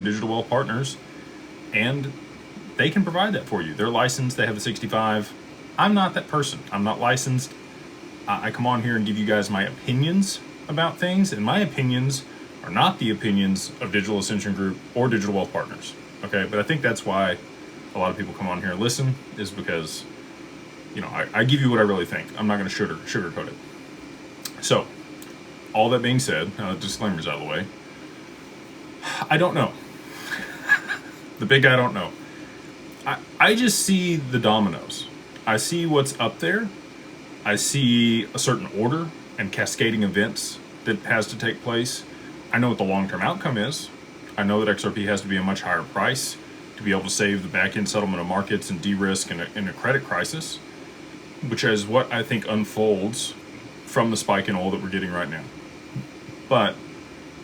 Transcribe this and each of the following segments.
digital wealth partners, and they can provide that for you. They're licensed, they have the 65. I'm not that person. I'm not licensed. I come on here and give you guys my opinions about things, and my opinions are not the opinions of Digital Ascension Group or Digital Wealth Partners. Okay, but I think that's why a lot of people come on here and listen, is because, you know, I give you what I really think. I'm not going to sugarcoat it. So, all that being said, disclaimers out of the way, I don't know. The big I don't know. I just see the dominoes. I see what's up there. I see a certain order and cascading events that has to take place. I know what the long-term outcome is. I know that XRP has to be a much higher price to be able to save the back-end settlement of markets and de-risk in a credit crisis, which is what I think unfolds from the spike in oil that we're getting right now. But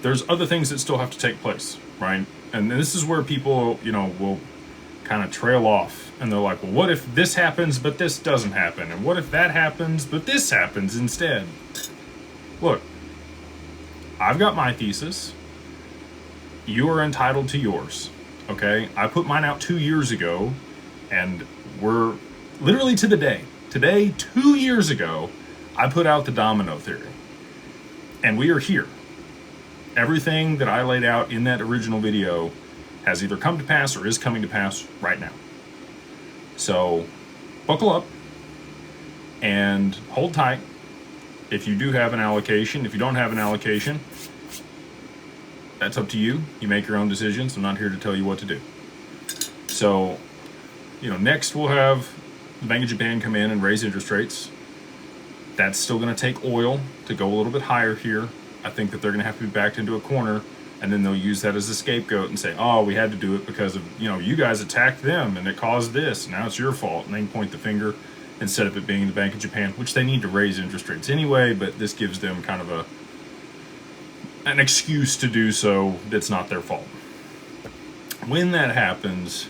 there's other things that still have to take place, right? And this is where people, you know, will kind of trail off, and they're like, well, what if this happens but this doesn't happen, and what if that happens but this happens instead? Look, I've got my thesis. You are entitled to yours. Okay, I put mine out 2 years ago, and we're literally to the day. Today, 2 years ago, I put out the domino theory, and we are here. Everything that I laid out in that original video has either come to pass or is coming to pass right now. So buckle up and hold tight. If you do have an allocation, if you don't have an allocation, that's up to you. You make your own decisions. I'm not here to tell you what to do. So, you know, next we'll have the Bank of Japan come in and raise interest rates. That's still going to take oil to go a little bit higher here. I think that they're going to have to be backed into a corner, and then they'll use that as a scapegoat and say, oh, we had to do it because of, you know, you guys attacked them and it caused this. Now it's your fault. And they can point the finger instead of it being the Bank of Japan, which they need to raise interest rates anyway, but this gives them kind of an excuse to do so that's not their fault. When that happens,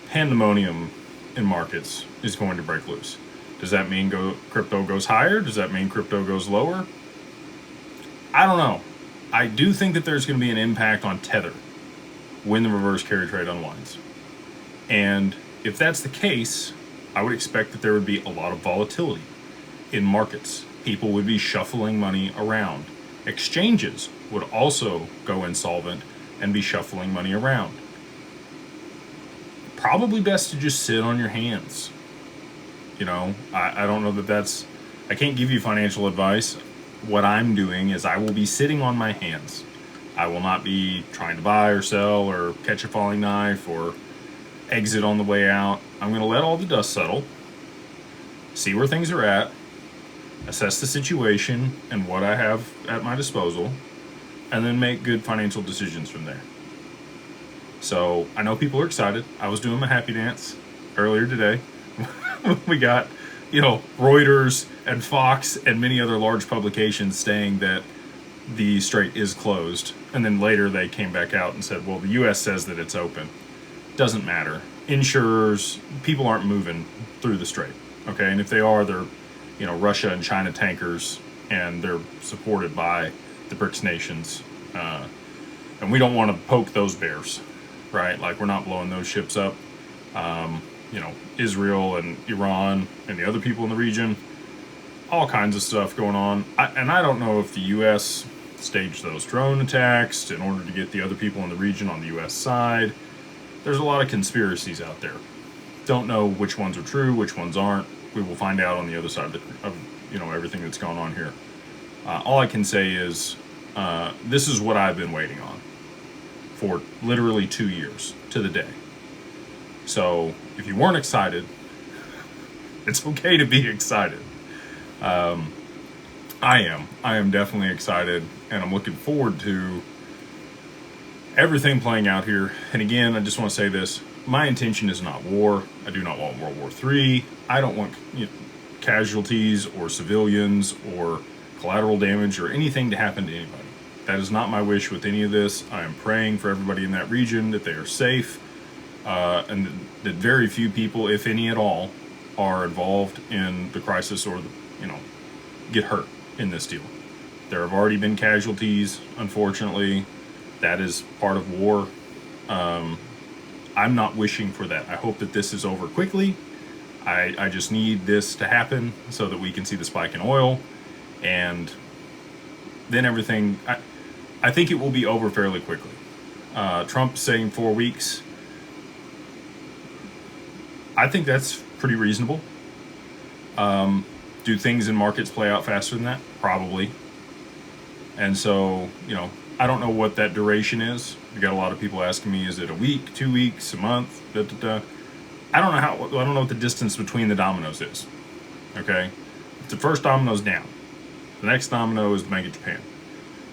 pandemonium in markets is going to break loose. Does that mean crypto goes higher? Does that mean crypto goes lower? I don't know. I do think that there's going to be an impact on Tether when the reverse carry trade unwinds. And if that's the case, I would expect that there would be a lot of volatility in markets. People would be shuffling money around. Exchanges would also go insolvent and be shuffling money around. Probably best to just sit on your hands. You know, I don't know that that's, I can't give you financial advice. What I'm doing is I will be sitting on my hands. I will not be trying to buy or sell or catch a falling knife or exit on the way out. I'm going to let all the dust settle, see where things are at, assess the situation and what I have at my disposal, and then make good financial decisions from there. So I know people are excited. I was doing my happy dance earlier today. We got, you know, Reuters and Fox and many other large publications saying that the strait is closed. And then later they came back out and said, well, the U.S. says that it's open. Doesn't matter. Insurers, people aren't moving through the strait. Okay, and if they are, they're, you know, Russia and China tankers, and they're supported by the BRICS nations. And we don't want to poke those bears, right? Like, we're not blowing those ships up. You know, Israel and Iran and the other people in the region, all kinds of stuff going on. And I don't know if the U.S. staged those drone attacks in order to get the other people in the region on the U.S. side. There's a lot of conspiracies out there. Don't know which ones are true, which ones aren't. We will find out on the other side of you know, everything that's going on here. All I can say is this is what I've been waiting on for literally 2 years to the day. So if you weren't excited, it's okay to be excited. I am definitely excited, and I'm looking forward to everything playing out here. And again, I just want to say this. My intention is not war. I do not want World War III. I don't want, you know, casualties or civilians or collateral damage or anything to happen to anybody. That is not my wish with any of this. I am praying for everybody in that region that they are safe, and that very few people, if any at all, are involved in the crisis or, you know, get hurt in this deal. There have already been casualties, unfortunately. That is part of war. I'm not wishing for that. I hope that this is over quickly. I just need this to happen so that we can see the spike in oil, and then everything, I think it will be over fairly quickly. Trump saying 4 weeks. I think that's pretty reasonable. Do things in markets play out faster than that? Probably. And so, I don't know what that duration is. We got a lot of people asking me, is it a week, 2 weeks, a month? Da, da, da. I don't know what the distance between the dominoes is. Okay? If the first domino's down, the next domino is the Bank of Japan.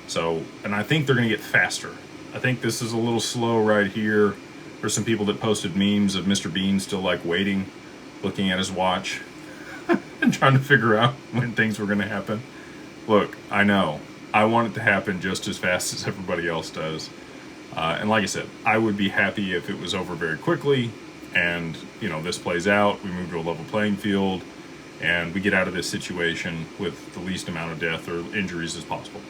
So, and I think they're going to get faster. I think this is a little slow right here. There's some people that posted memes of Mr. Bean still like waiting, looking at his watch, and trying to figure out when things were going to happen. Look, I know. I want it to happen just as fast as everybody else does. And like I said, I would be happy if it was over very quickly and, this plays out, we move to a level playing field, and we get out of this situation with the least amount of death or injuries as possible.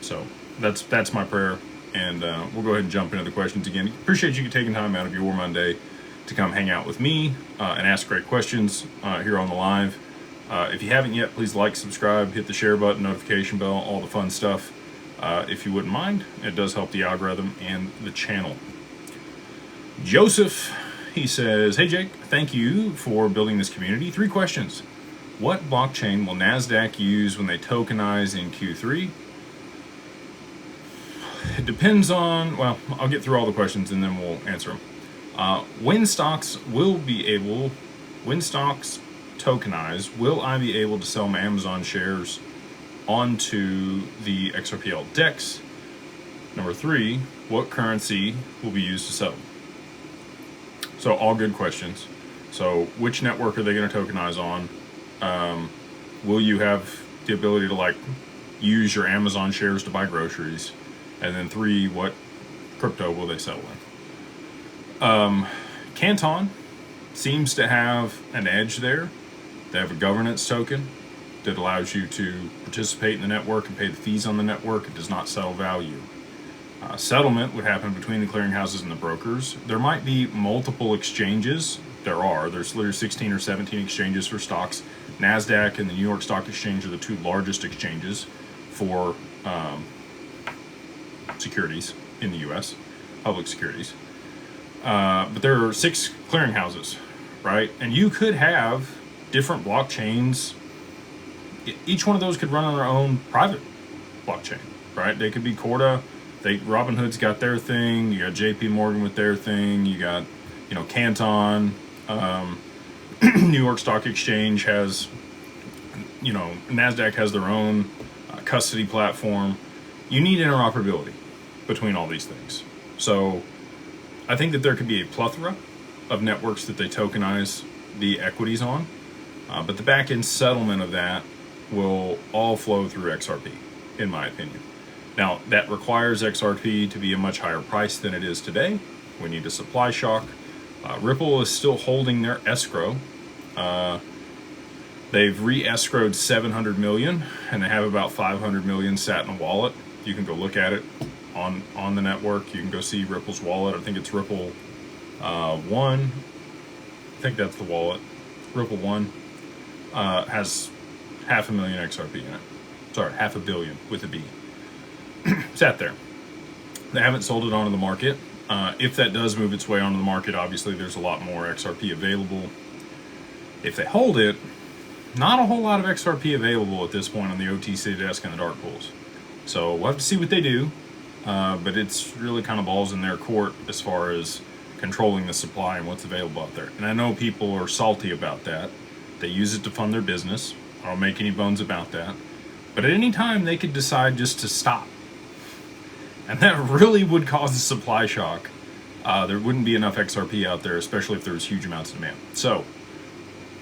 So that's my prayer, and we'll go ahead and jump into the questions again. Appreciate you taking time out of your Monday to come hang out with me and ask great questions here on the live. If you haven't yet, please like, subscribe, hit the share button, notification bell, all the fun stuff. If you wouldn't mind, it does help the algorithm and the channel. Joseph, he says, hey Jake, thank you for building this community. 3 questions. What blockchain will NASDAQ use when they tokenize in Q3? It depends on, well, I'll get through all the questions and then we'll answer them. When stocks tokenize, will I be able to sell my Amazon shares onto the XRPL DEX? Number 3, what currency will be used to settle? So all good questions. So which network are they going to tokenize on? Will you have the ability to use your Amazon shares to buy groceries? And then 3, what crypto will they settle in? Canton seems to have an edge there. They have a governance token that allows you to participate in the network and pay the fees on the network. It does not settle value. Settlement would happen between the clearinghouses and the brokers. There might be multiple exchanges. There's literally 16 or 17 exchanges for stocks. NASDAQ and the New York Stock Exchange are the 2 largest exchanges for securities in the U.S., public securities. But there are 6 clearinghouses, right? And you could have different blockchains. Each one of those could run on their own private blockchain, right? They could be Corda. Robinhood's got their thing. You got JP Morgan with their thing. You got, Canton. New York Stock Exchange has, NASDAQ has their own custody platform. You need interoperability between all these things. So I think that there could be a plethora of networks that they tokenize the equities on, but the back-end settlement of that will all flow through XRP, in my opinion. Now, that requires XRP to be a much higher price than it is today. We need a supply shock. Ripple is still holding their escrow. They've re-escrowed 700 million, and they have about 500 million sat in a wallet. You can go look at it on the network. You can go see Ripple's wallet. I think it's Ripple 1. I think that's the wallet. Ripple 1 has 500,000 XRP in it. Sorry, 500 million with a B. Sat there. They haven't sold it onto the market. If that does move its way onto the market, obviously there's a lot more XRP available. If they hold it, not a whole lot of XRP available at this point on the OTC desk and the dark pools. So we'll have to see what they do. But it's really kind of balls in their court as far as controlling the supply and what's available out there. And I know people are salty about that. They use it to fund their business. I don't make any bones about that. But at any time, they could decide just to stop. And that really would cause a supply shock. There wouldn't be enough XRP out there, especially if there was huge amounts of demand. So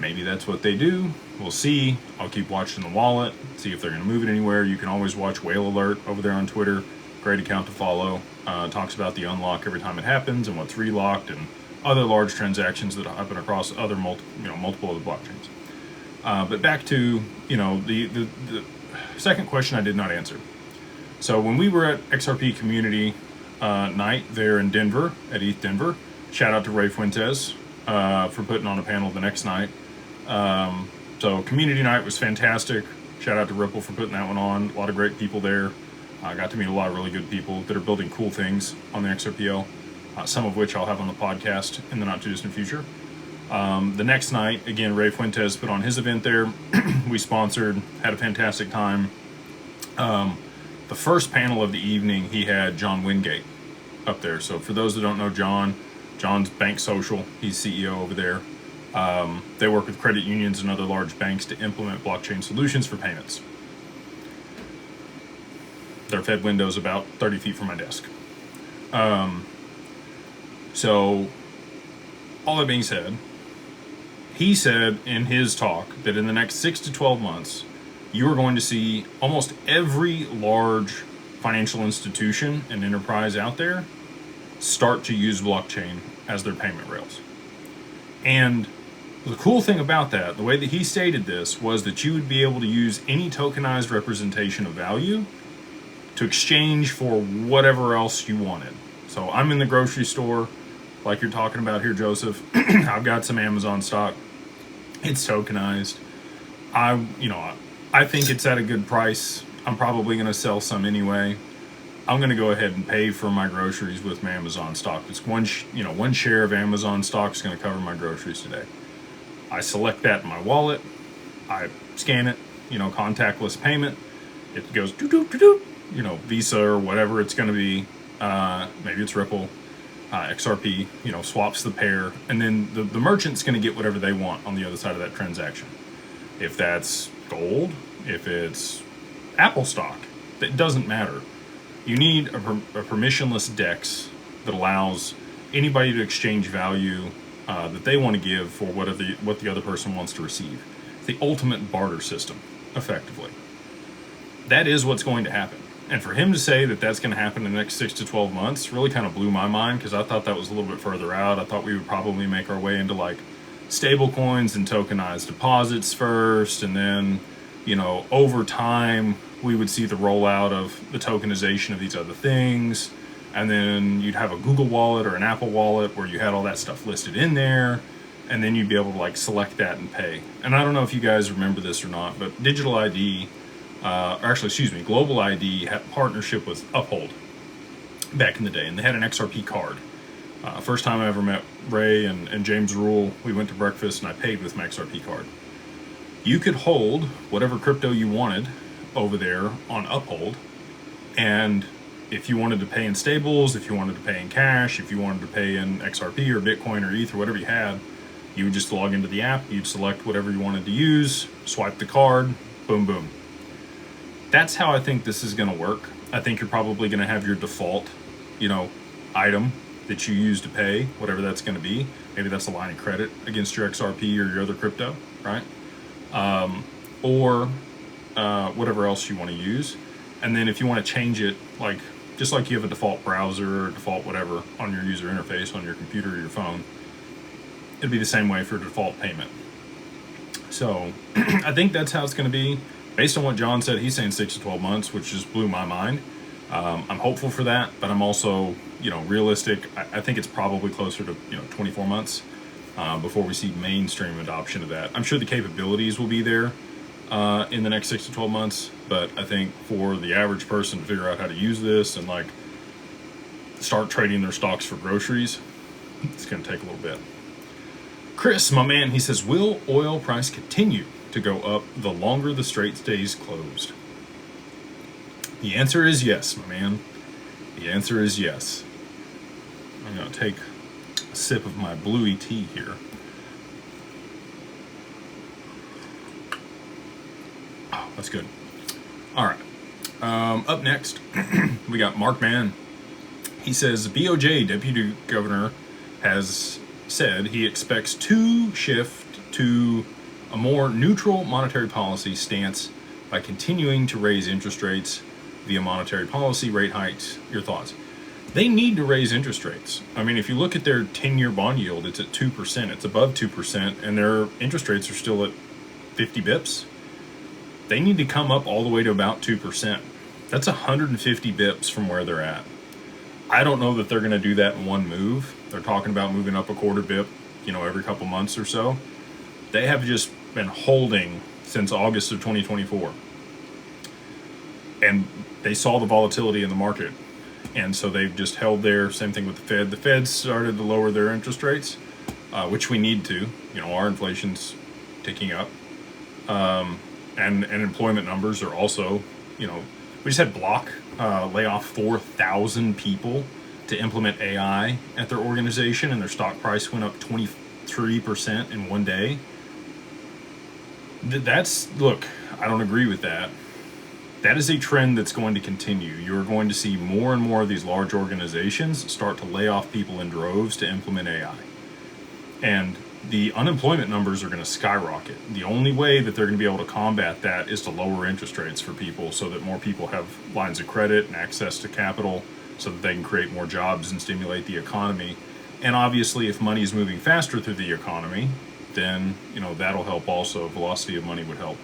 maybe that's what they do. We'll see. I'll keep watching the wallet, see if they're going to move it anywhere. You can always watch Whale Alert over there on Twitter. Great account to follow. Talks about the unlock every time it happens and what's relocked and other large transactions that happen across other multiple other blockchains. But back to the second question I did not answer. So when we were at XRP Community Night there in Denver, at ETH Denver, shout out to Ray Fuentes for putting on a panel the next night. So Community Night was fantastic. Shout out to Ripple for putting that one on. A lot of great people there. I got to meet a lot of really good people that are building cool things on the XRPL, some of which I'll have on the podcast in the not too distant future. The next night, again, Ray Fuentes put on his event there. We sponsored, had a fantastic time. The first panel of the evening, he had John Wingate up there. So for those that don't know John's Bank Social. He's CEO over there. They work with credit unions and other large banks to implement blockchain solutions for payments. Their Fed window's about 30 feet from my desk. So all that being said, he said in his talk that in the next 6 to 12 months, you are going to see almost every large financial institution and enterprise out there start to use blockchain as their payment rails. And the cool thing about that, the way that he stated this, was that you would be able to use any tokenized representation of value to exchange for whatever else you wanted. So I'm in the grocery store, like you're talking about here, Joseph. I've got some Amazon stock. It's tokenized. I think it's at a good price. I'm probably going to sell some anyway. I'm going to go ahead and pay for my groceries with my Amazon stock. It's one share of Amazon stock is going to cover my groceries today. I select that in my wallet. I scan it, contactless payment. It goes Visa or whatever it's going to be. Maybe it's Ripple, XRP, swaps the pair. And then the merchant's going to get whatever they want on the other side of that transaction. If that's gold, if it's Apple stock, that doesn't matter. You need a permissionless DEX that allows anybody to exchange value that they want to give for what the other person wants to receive. The ultimate barter system, effectively. That is what's going to happen. And for him to say that that's going to happen in the next 6 to 12 months really kind of blew my mind, because I thought that was a little bit further out. I thought we would probably make our way into like stable coins and tokenized deposits first, and then over time we would see the rollout of the tokenization of these other things, and then you'd have a Google wallet or an Apple wallet where you had all that stuff listed in there, and then you'd be able to like select that and pay. And I don't know if you guys remember this or not, but Global ID had a partnership with Uphold back in the day, and they had an XRP card. First time I ever met Ray and James Rule, we went to breakfast and I paid with my XRP card. You could hold whatever crypto you wanted over there on Uphold, and if you wanted to pay in stables, if you wanted to pay in cash, if you wanted to pay in XRP or Bitcoin or ETH or whatever you had, you would just log into the app, you'd select whatever you wanted to use, swipe the card, boom, boom. That's how I think this is going to work. I think you're probably going to have your default, item that you use to pay, whatever that's going to be. Maybe that's a line of credit against your XRP or your other crypto, right? Or whatever else you want to use. And then if you want to change it, just like you have a default browser or default whatever on your user interface on your computer or your phone, it'd be the same way for default payment. So I think that's how it's going to be. Based on what John said, he's saying 6 to 12 months, which just blew my mind. I'm hopeful for that, but I'm also, realistic. I think it's probably closer to, 24 months before we see mainstream adoption of that. I'm sure the capabilities will be there in the next 6 to 12 months, but I think for the average person to figure out how to use this and start trading their stocks for groceries, it's going to take a little bit. Chris, my man, he says, will oil price continue to go up the longer the Strait stays closed? The answer is yes, my man. The answer is yes. I'm going to take a sip of my bluey tea here. Oh, that's good. All right. Up next, we got Mark Mann. He says BOJ Deputy Governor has said he expects to shift to a more neutral monetary policy stance by continuing to raise interest rates via monetary policy rate hikes. Your thoughts? They need to raise interest rates. I mean, if you look at their 10-year bond yield, it's at 2%. It's above 2%, and their interest rates are still at 50 bips. They need to come up all the way to about 2%. That's 150 bips from where they're at. I don't know that they're going to do that in one move. They're talking about moving up a quarter bip, every couple months or so. They have just been holding since August of 2024. And they saw the volatility in the market. And so they've just held there. Same thing with the Fed. The Fed started to lower their interest rates, which we need to. Our inflation's ticking up. And employment numbers are also, we just had Block lay off 4,000 people to implement AI at their organization, and their stock price went up 23% in one day. Look, I don't agree with that. That is a trend that's going to continue. You're going to see more and more of these large organizations start to lay off people in droves to implement AI. And the unemployment numbers are going to skyrocket. The only way that they're going to be able to combat that is to lower interest rates for people so that more people have lines of credit and access to capital so that they can create more jobs and stimulate the economy. And obviously, if money is moving faster through the economy, then, that'll help also. Velocity of money would help.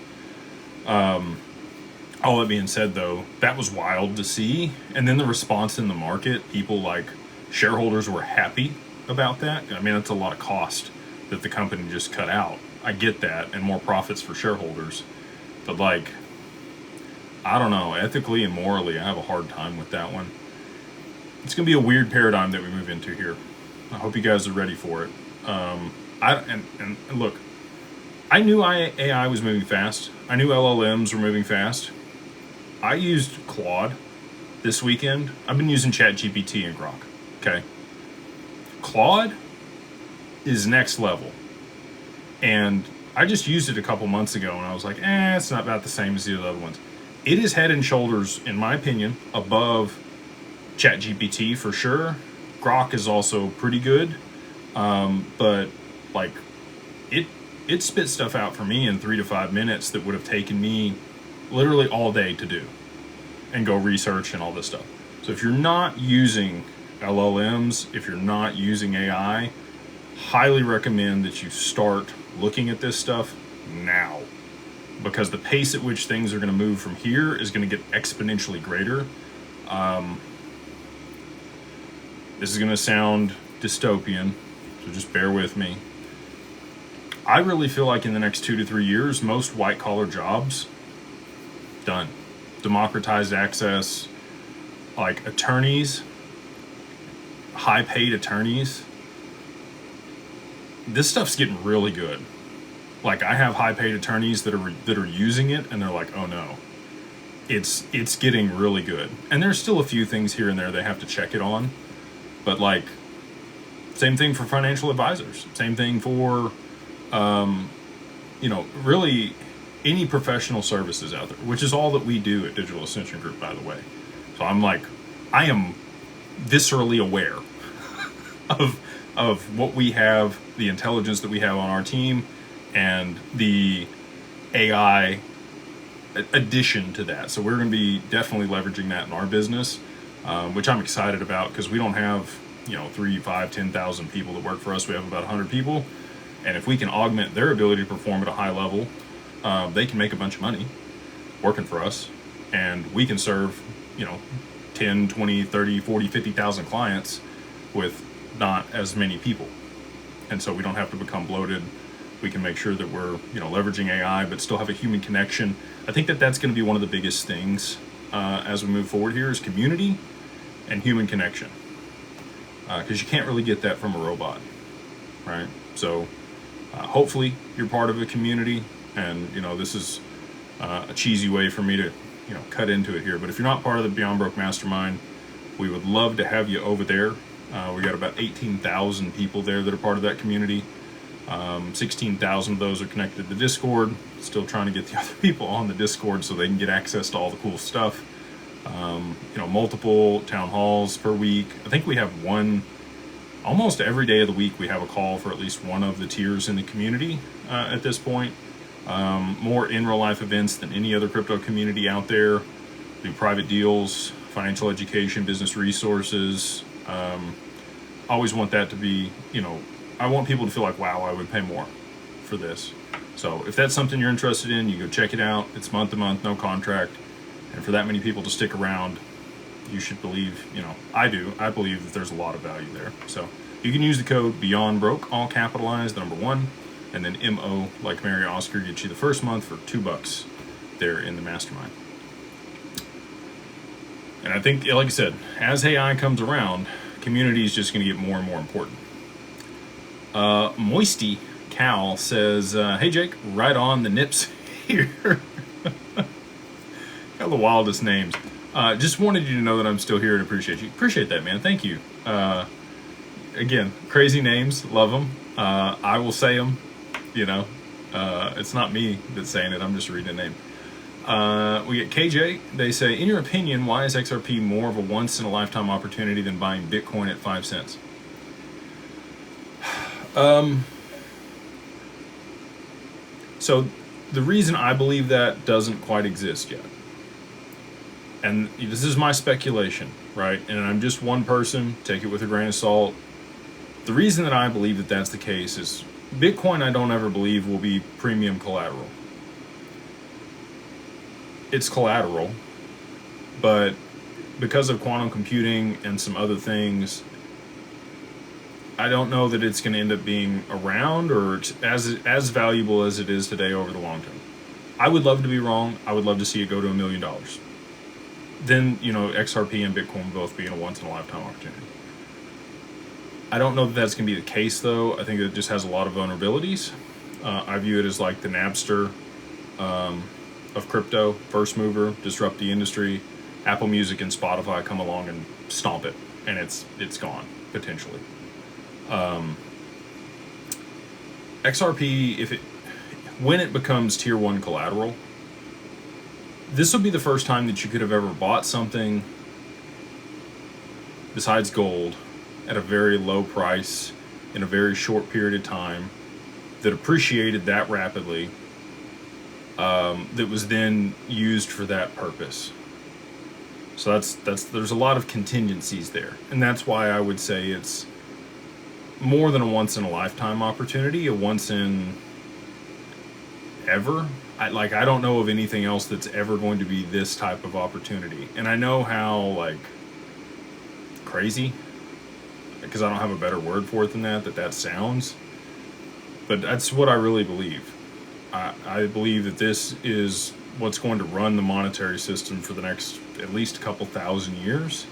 All that being said, though, that was wild to see. And then the response in the market, people like shareholders were happy about that. I mean, that's a lot of cost that the company just cut out. I get that, and more profits for shareholders. But I don't know, ethically and morally, I have a hard time with that one. It's going to be a weird paradigm that we move into here. I hope you guys are ready for it. And look, I knew AI was moving fast. I knew LLMs were moving fast. I used Claude this weekend. I've been using ChatGPT and Grok. Okay. Claude is next level. And I just used it a couple months ago and I was like, it's not about the same as the other ones. It is head and shoulders, in my opinion, above ChatGPT for sure. Grok is also pretty good. But it spit stuff out for me in 3 to 5 minutes that would have taken me literally all day to do and go research and all this stuff. So if you're not using LLMs, if you're not using AI, highly recommend that you start looking at this stuff now, because the pace at which things are going to move from here is going to get exponentially greater. This is going to sound dystopian, so just bear with me. I really feel like in the next 2 to 3 years, most white-collar jobs, done. Democratized access, like attorneys, high-paid attorneys. This stuff's getting really good. Like, I have high-paid attorneys that are using it, and they're like, oh no. It's getting really good. And there's still a few things here and there they have to check it on. But same thing for financial advisors. Same thing for, really any professional services out there, which is all that we do at Digital Ascension Group, by the way. So I am viscerally aware of what we have, the intelligence that we have on our team, and the AI addition to that. So we're going to be definitely leveraging that in our business, which I'm excited about, because we don't have 3, 5, 10,000 people that work for us. We have about 100 people, and if we can augment their ability to perform at a high level, they can make a bunch of money working for us, and we can serve 10, 20, 30, 40, 50,000 clients with not as many people. And so we don't have to become bloated. We can make sure that we're leveraging AI but still have a human connection. I think that that's going to be one of the biggest things as we move forward here, is community and human connection, because you can't really get that from a robot, right? So hopefully you're part of a community, and this is a cheesy way for me to cut into it here, but if you're not part of the Beyond Broke Mastermind, we would love to have you over there. We got about 18,000 people there that are part of that community. 16,000 of those are connected to Discord. Still trying to get the other people on the Discord so they can get access to all the cool stuff. Multiple town halls per week. I think we have one almost every day of the week. We have a call for at least one of the tiers in the community at this point. More in real life events than any other crypto community out there. Do private deals, financial education, business resources. Always want that to be, I want people to feel like, wow, I would pay more for this. So if that's something you're interested in, you go check it out. It's month to month, no contract. And for that many people to stick around, you should believe, I do. I believe that there's a lot of value there. So you can use the code BeyondBroke, all capitalized, the number 1, and then MO, like Mary Oscar, gets you the first month for $2 there in the mastermind. And I think, like I said, as AI comes around, community is just going to get more and more important. Moisty Cal says, hey Jake, right on the nips here. Got the wildest names. Just wanted you to know that I'm still here and appreciate you. Appreciate that, man. Thank you. Again, crazy names. Love them. I will say them. It's not me that's saying it. I'm just reading a name. We get KJ. They say, in your opinion, why is XRP more of a once-in-a-lifetime opportunity than buying Bitcoin at 5 cents? So the reason I believe that doesn't quite exist yet, and this is my speculation, right? And I'm just one person. Take it with a grain of salt. The reason that I believe that that's the case is Bitcoin, I don't ever believe, will be premium collateral. It's collateral, but because of quantum computing and some other things, I don't know that it's going to end up being around or as valuable as it is today over the long term. I would love to be wrong. I would love to see it go to $1 million. Then, XRP and Bitcoin will both be in a once-in-a-lifetime opportunity. I don't know that that's going to be the case, though. I think it just has a lot of vulnerabilities. I view it as like the Napster of crypto, first mover, disrupt the industry. Apple Music and Spotify come along and stomp it, and it's gone, potentially. XRP, when it becomes tier 1 collateral, this will be the first time that you could have ever bought something besides gold at a very low price in a very short period of time that appreciated that rapidly, that was then used for that purpose. So there's a lot of contingencies there, and that's why I would say it's more than a once-in-a-lifetime opportunity, a once-in-ever. I don't know of anything else that's ever going to be this type of opportunity. And I know how, crazy, because I don't have a better word for it than that sounds. But that's what I really believe. I believe that this is what's going to run the monetary system for the next at least a couple thousand years.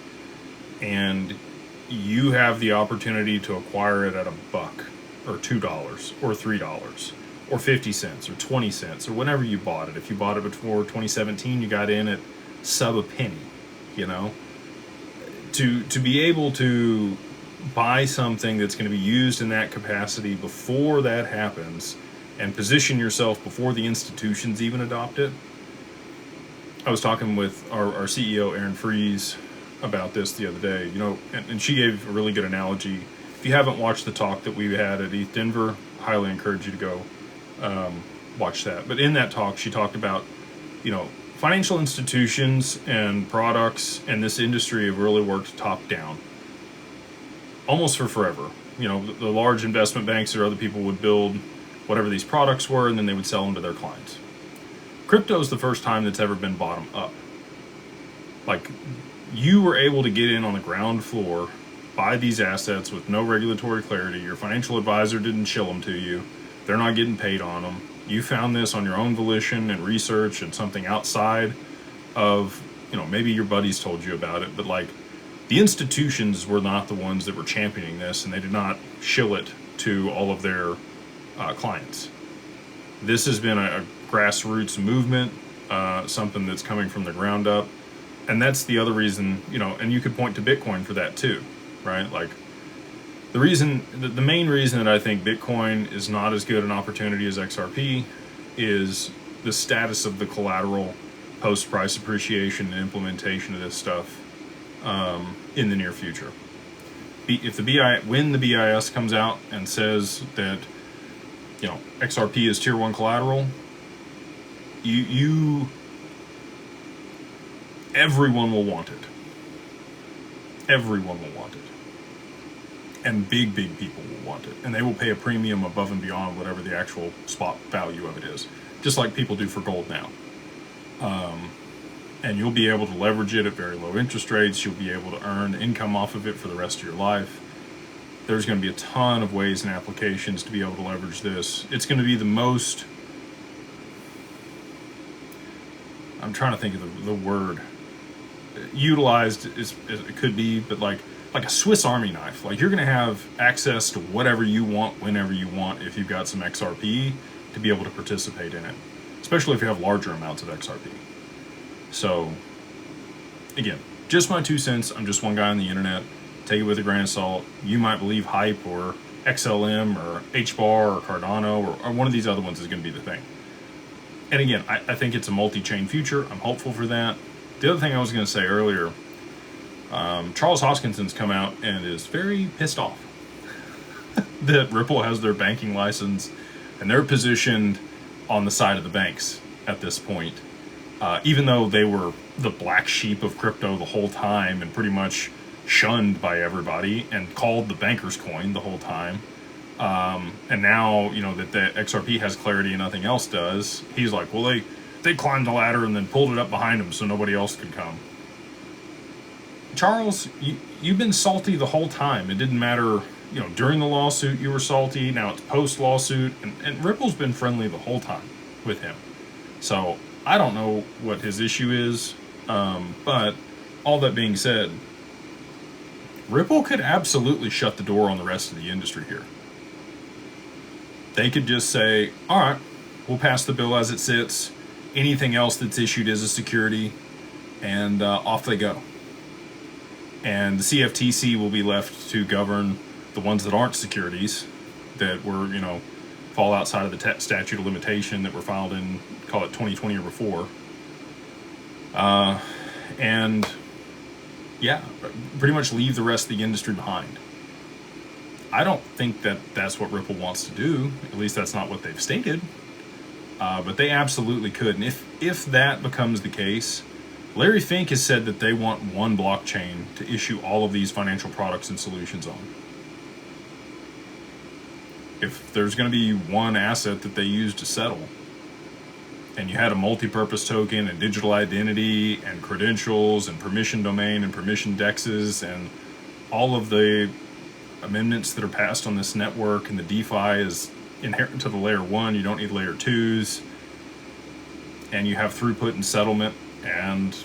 And you have the opportunity to acquire it at $1 or $2 or $3 or 50 cents or 20 cents or whenever you bought it. If you bought it before 2017, you got in at sub a penny, to be able to buy something that's going to be used in that capacity before that happens and position yourself before the institutions even adopt it. I was talking with our CEO, Aaron Freeze, about this the other day, and she gave a really good analogy. If you haven't watched the talk that we had at ETH Denver, highly encourage you to go watch that. But in that talk, she talked about, financial institutions and products and this industry have really worked top down almost for forever. The large investment banks or other people would build whatever these products were, and then they would sell them to their clients. Crypto is the first time that's ever been bottom up. You were able to get in on the ground floor, buy these assets with no regulatory clarity. Your financial advisor didn't shill them to you. They're not getting paid on them. You found this on your own volition and research and something outside of, maybe your buddies told you about it, but the institutions were not the ones that were championing this, and they did not shill it to all of their clients. This has been a grassroots movement, something that's coming from the ground up. And that's the other reason, and you could point to Bitcoin for that too, right? The main reason that I think Bitcoin is not as good an opportunity as XRP is the status of the collateral post-price appreciation and implementation of this stuff in the near future. When the BIS comes out and says that, XRP is tier 1 collateral, everyone will want it. Everyone will want it. And big people will want it. And they will pay a premium above and beyond whatever the actual spot value of it is. Just like people do for gold now. and you'll be able to leverage it at very low interest rates. You'll be able to earn income off of it for the rest of your life. There's going to be a ton of ways and applications to be able to leverage this. It's going to be the most, I'm trying to think of the word, utilized as it could be, but like a Swiss Army knife. Like, you're going to have access to whatever you want, whenever you want, if you've got some XRP to be able to participate in it, especially if you have larger amounts of XRP. So, again, just my 2 cents. I'm just one guy on the internet. Take it with a grain of salt. You might believe Hype or XLM or HBAR or Cardano or one of these other ones is going to be the thing. And again, I think it's a multi-chain future. I'm hopeful for that. The other thing I was going to say earlier, Charles Hoskinson's come out and is very pissed off that Ripple has their banking license and they're positioned on the side of the banks at this point. Even though they were the black sheep of crypto the whole time and pretty much shunned by everybody and called the banker's coin the whole time. And now, you know, that the XRP has clarity and nothing else does, he's like, well, they climbed the ladder and then pulled it up behind them so nobody else could come. Charles, you've been salty the whole time. It didn't matter, you know, during the lawsuit you were salty, now it's post-lawsuit, and Ripple's been friendly the whole time with him. So I don't know what his issue is, but all that being said, Ripple could absolutely shut the door on the rest of the industry here. They could just say, all right, we'll pass the bill as it sits, anything else that's issued as a security, and off they go. And the CFTC will be left to govern the ones that aren't securities, that were, you know, fall outside of the statute of limitation that were filed in, call it 2020 or before. And yeah, pretty much leave the rest of the industry behind. I don't think that that's what Ripple wants to do. At least that's not what they've stated. But they absolutely could. And if that becomes the case, Larry Fink has said that they want one blockchain to issue all of these financial products and solutions on. If there's going to be one asset that they use to settle, and you had a multi-purpose token and digital identity and credentials and permission domain and permission dexes and all of the amendments that are passed on this network, and the DeFi is inherent to the layer 1, you don't need layer 2s, and you have throughput and settlement, and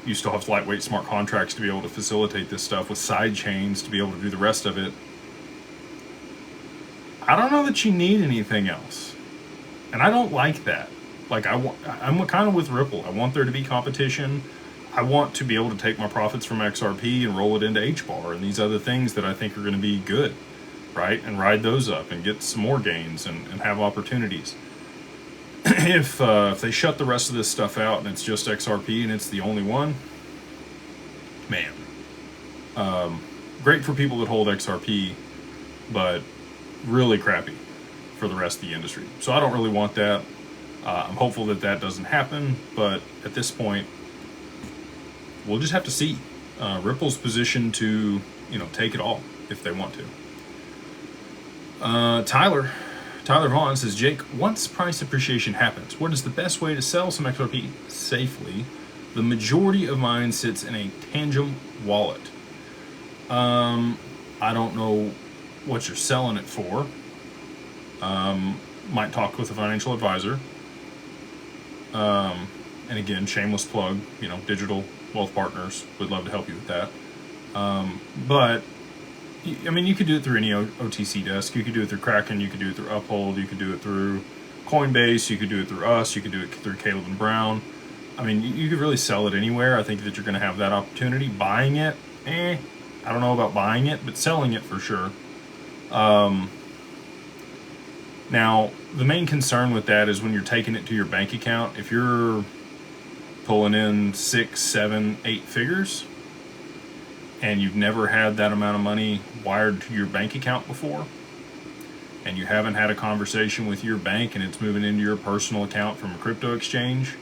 you still have lightweight smart contracts to be able to facilitate this stuff with side chains to be able to do the rest of it. I don't know that you need anything else. And I don't like that. Like, I'm kind of with Ripple. I want there to be competition. I want to be able to take my profits from XRP and roll it into HBAR and these other things that I think are going to be good, right? And ride those up and get some more gains and have opportunities. If they shut the rest of this stuff out and it's just XRP and it's the only one, man, great for people that hold XRP, but really crappy for the rest of the industry. So I don't really want that. I'm hopeful that that doesn't happen, but at this point, we'll just have to see. Ripple's positioned to, you know, take it all if they want to. Tyler Vaughn says, Jake, once price appreciation happens, what is the best way to sell some XRP safely? The majority of mine sits in a Tangem wallet. I don't know what you're selling it for. Might talk with a financial advisor. And again, shameless plug, you know, Digital Wealth Partners would love to help you with that. But I mean, you could do it through any OTC desk. You could do it through Kraken. You could do it through Uphold. You could do it through Coinbase. You could do it through us. You could do it through Caleb and Brown. I mean, you could really sell it anywhere. I think that you're going to have that opportunity. Buying it, I don't know about buying it, but selling it for sure. Now, the main concern with that is when you're taking it to your bank account. If you're pulling in 6, 7, 8 figures, and you've never had that amount of money wired to your bank account before, and you haven't had a conversation with your bank and it's moving into your personal account from a crypto exchange,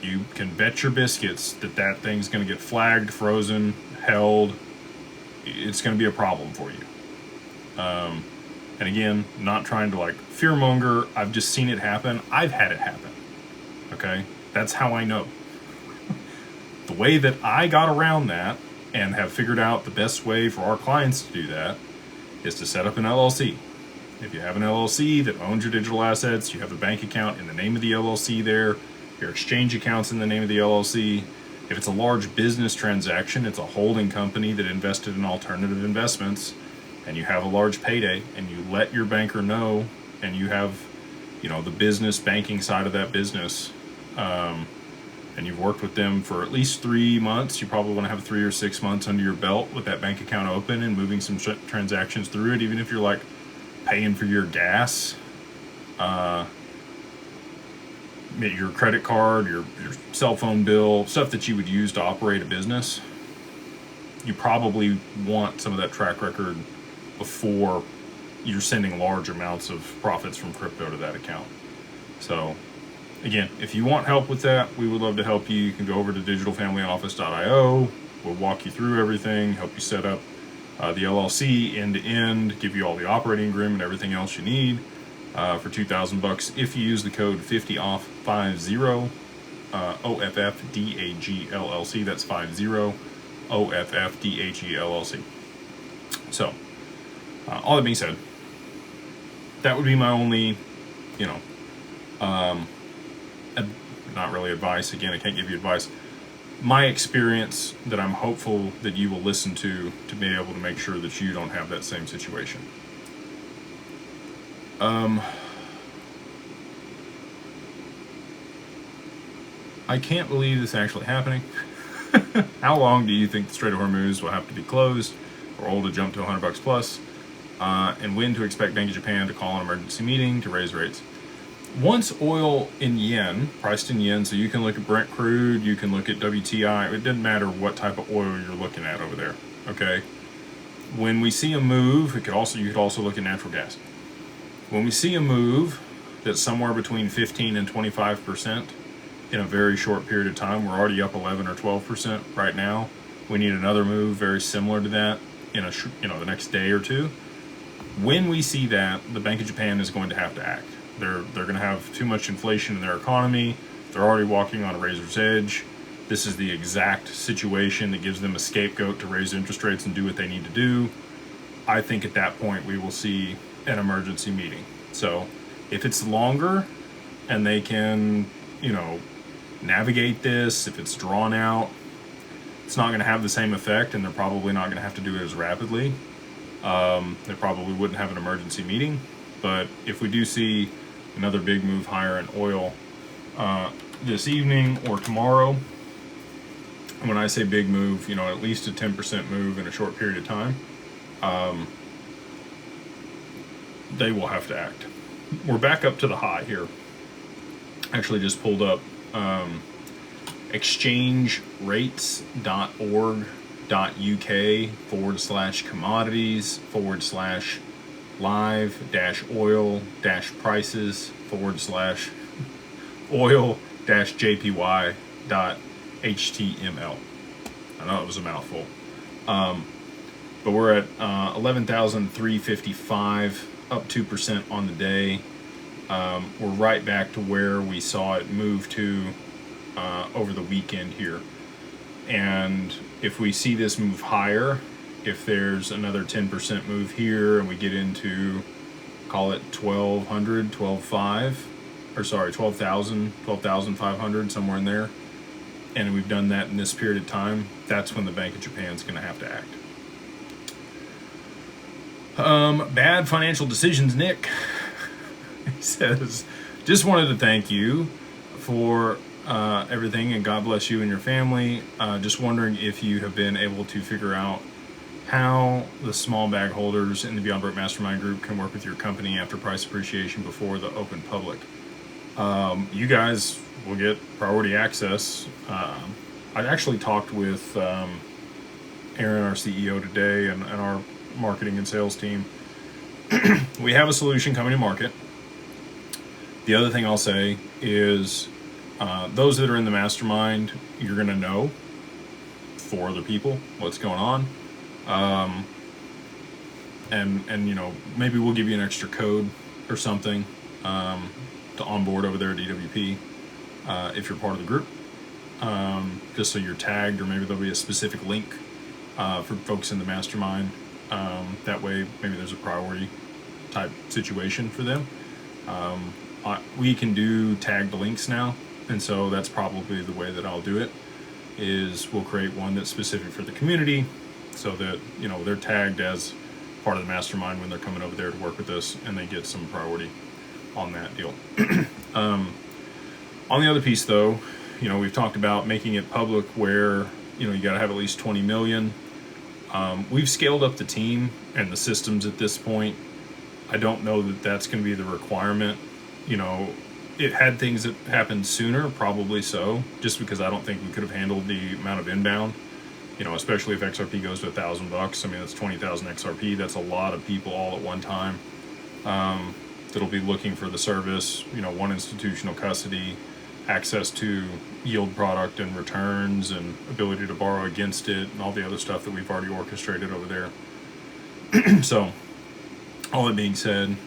you can bet your biscuits that that thing's going to get flagged, frozen, held. It's going to be a problem for you. And again, not trying to like fearmonger. I've just seen it happen. I've had it happen. Okay? That's how I know. The way that I got around that and have figured out the best way for our clients to do that is to set up an LLC. If you have an LLC that owns your digital assets, you have a bank account in the name of the LLC there, your exchange account's in the name of the LLC. If it's a large business transaction, it's a holding company that invested in alternative investments, and you have a large payday, and you let your banker know, and you have, the business banking side of that business, and you've worked with them for at least 3 months. You probably want to have 3 or 6 months under your belt with that bank account open and moving some transactions through it, even if you're like paying for your gas, your credit card, your cell phone bill, stuff that you would use to operate a business. You probably want some of that track record before you're sending large amounts of profits from crypto to that account. So again, if you want help with that, we would love to help you. You can go over to digitalfamilyoffice.io. We'll walk you through everything, help you set up the LLC end to end, give you all the operating agreement, everything else you need for $2,000 if you use the code 50OFF50 OFFDAGLLC. That's 50 OFFDAGLLC. So all that being said, that would be my only, not really advice. Again, I can't give you advice. My experience that I'm hopeful that you will listen to be able to make sure that you don't have that same situation. I can't believe this is actually happening. How long do you think the Strait of Hormuz will have to be closed for oil to jump to $100 plus? And when to expect Bank of Japan to call an emergency meeting to raise rates? Once oil in yen, priced in yen, so you can look at Brent crude, you can look at WTI, it doesn't matter what type of oil you're looking at over there, okay? When we see a move, you could also look at natural gas. When we see a move that's somewhere between 15 and 25% in a very short period of time, we're already up 11 or 12% right now. We need another move very similar to that in the next day or two. When we see that, the Bank of Japan is going to have to act. They're going to have too much inflation in their economy. They're already walking on a razor's edge. This is the exact situation that gives them a scapegoat to raise interest rates and do what they need to do. I think at that point we will see an emergency meeting. So if it's longer and they can, navigate this, if it's drawn out, it's not going to have the same effect, and they're probably not going to have to do it as rapidly. They probably wouldn't have an emergency meeting. But if we do see another big move higher in oil this evening or tomorrow, and when I say big move, at least a 10% move in a short period of time, they will have to act. We're back up to the high here. Actually just pulled up exchangerate.org.uk/live-oil-prices/oil-jpy.html. I know it was a mouthful. But we're at 11,355, up 2% on the day. We're right back to where we saw it move to over the weekend here. And if we see this move higher, if there's another 10% move here and we get into, call it 1,200, 12,500, somewhere in there, and we've done that in this period of time, that's when the Bank of Japan is going to have to act. Bad financial decisions, Nick. He says, just wanted to thank you for everything, and God bless you and your family. Just wondering if you have been able to figure out how the small bag holders in the Beyond Broke Mastermind group can work with your company after price appreciation before the open public. You guys will get priority access. I actually talked with Aaron, our CEO, today, and our marketing and sales team. We have a solution coming to market. The other thing I'll say is those that are in the mastermind, you're going to know for other people what's going on. And maybe we'll give you an extra code or something to onboard over there at DWP if you're part of the group. just so you're tagged, or maybe there'll be a specific link for folks in the mastermind. That way, maybe there's a priority type situation for them. We can do tagged links now, and so that's probably the way that I'll do it. Is we'll create one that's specific for the community, so that they're tagged as part of the mastermind when they're coming over there to work with us, and they get some priority on that deal. On the other piece, though, we've talked about making it public, where you got to have at least 20 million. We've scaled up the team and the systems at this point. I don't know that that's going to be the requirement. It had things that happened sooner, probably so, just because I don't think we could have handled the amount of inbound, especially if XRP goes to $1,000. I mean, that's 20,000 XRP. That's a lot of people all at one time that'll be looking for the service, one institutional custody, access to yield product and returns, and ability to borrow against it, and all the other stuff that we've already orchestrated over there. So, all that being said,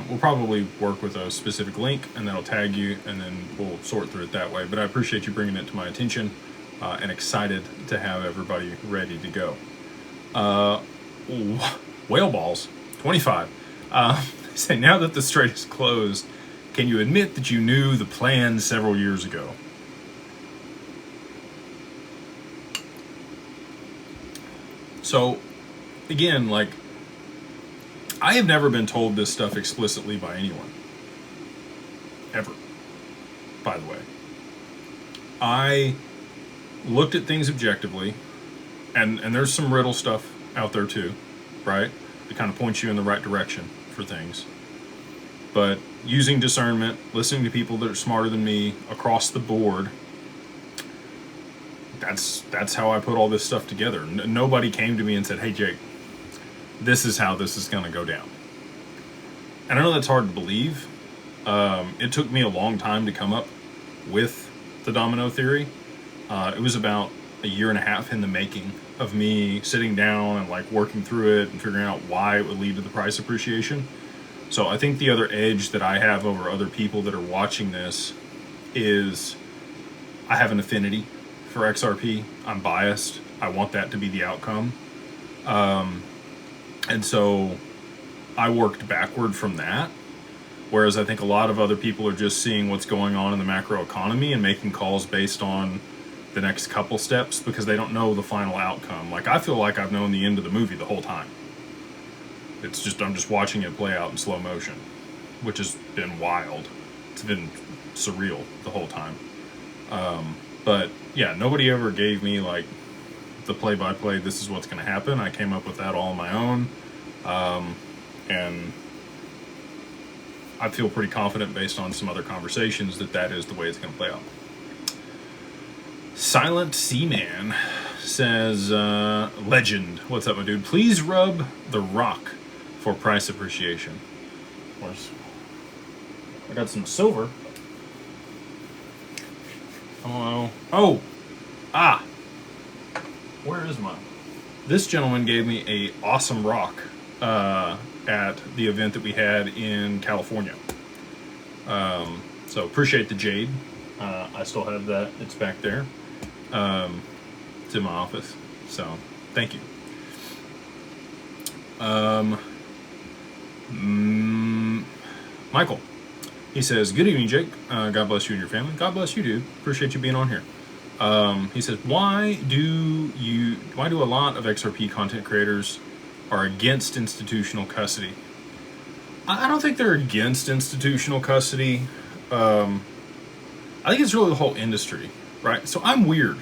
we'll probably work with a specific link, and that'll tag you, and then we'll sort through it that way. But I appreciate you bringing it to my attention, and excited to have everybody ready to go. Whale balls, 25. Say, now that the strait is closed, can you admit that you knew the plan several years ago? So, again, I have never been told this stuff explicitly by anyone. Ever. By the way. I looked at things objectively, and there's some riddle stuff out there too, right? That kind of points you in the right direction for things. But using discernment, listening to people that are smarter than me across the board, that's how I put all this stuff together. Nobody came to me and said, "Hey, Jake, this is how this is going to go down." And I know that's hard to believe. It took me a long time to come up with the domino theory. It was about a year and a half in the making of me sitting down and working through it and figuring out why it would lead to the price appreciation. So I think the other edge that I have over other people that are watching this is I have an affinity for XRP. I'm biased. I want that to be the outcome. And so I worked backward from that. Whereas I think a lot of other people are just seeing what's going on in the macro economy and making calls based on the next couple steps because they don't know the final outcome. I feel like I've known the end of the movie the whole time. It's just, I'm just watching it play out in slow motion, which has been wild. It's been surreal the whole time. But yeah, nobody ever gave me the play-by-play, this is what's going to happen. I came up with that all on my own. And I feel pretty confident based on some other conversations that is the way it's going to play out. Silent Seaman says, legend. What's up, my dude? Please rub the rock for price appreciation. I got some silver. Where is mine? This gentleman gave me a awesome rock at the event that we had in California. So appreciate the jade. I still have that. It's back there. It's in my office. So thank you. Michael, he says, good evening, Jake. God bless you and your family. God bless you, dude. Appreciate you being on here. He says, why do a lot of XRP content creators are against institutional custody? I don't think they're against institutional custody. I think it's really the whole industry, right? So I'm weird.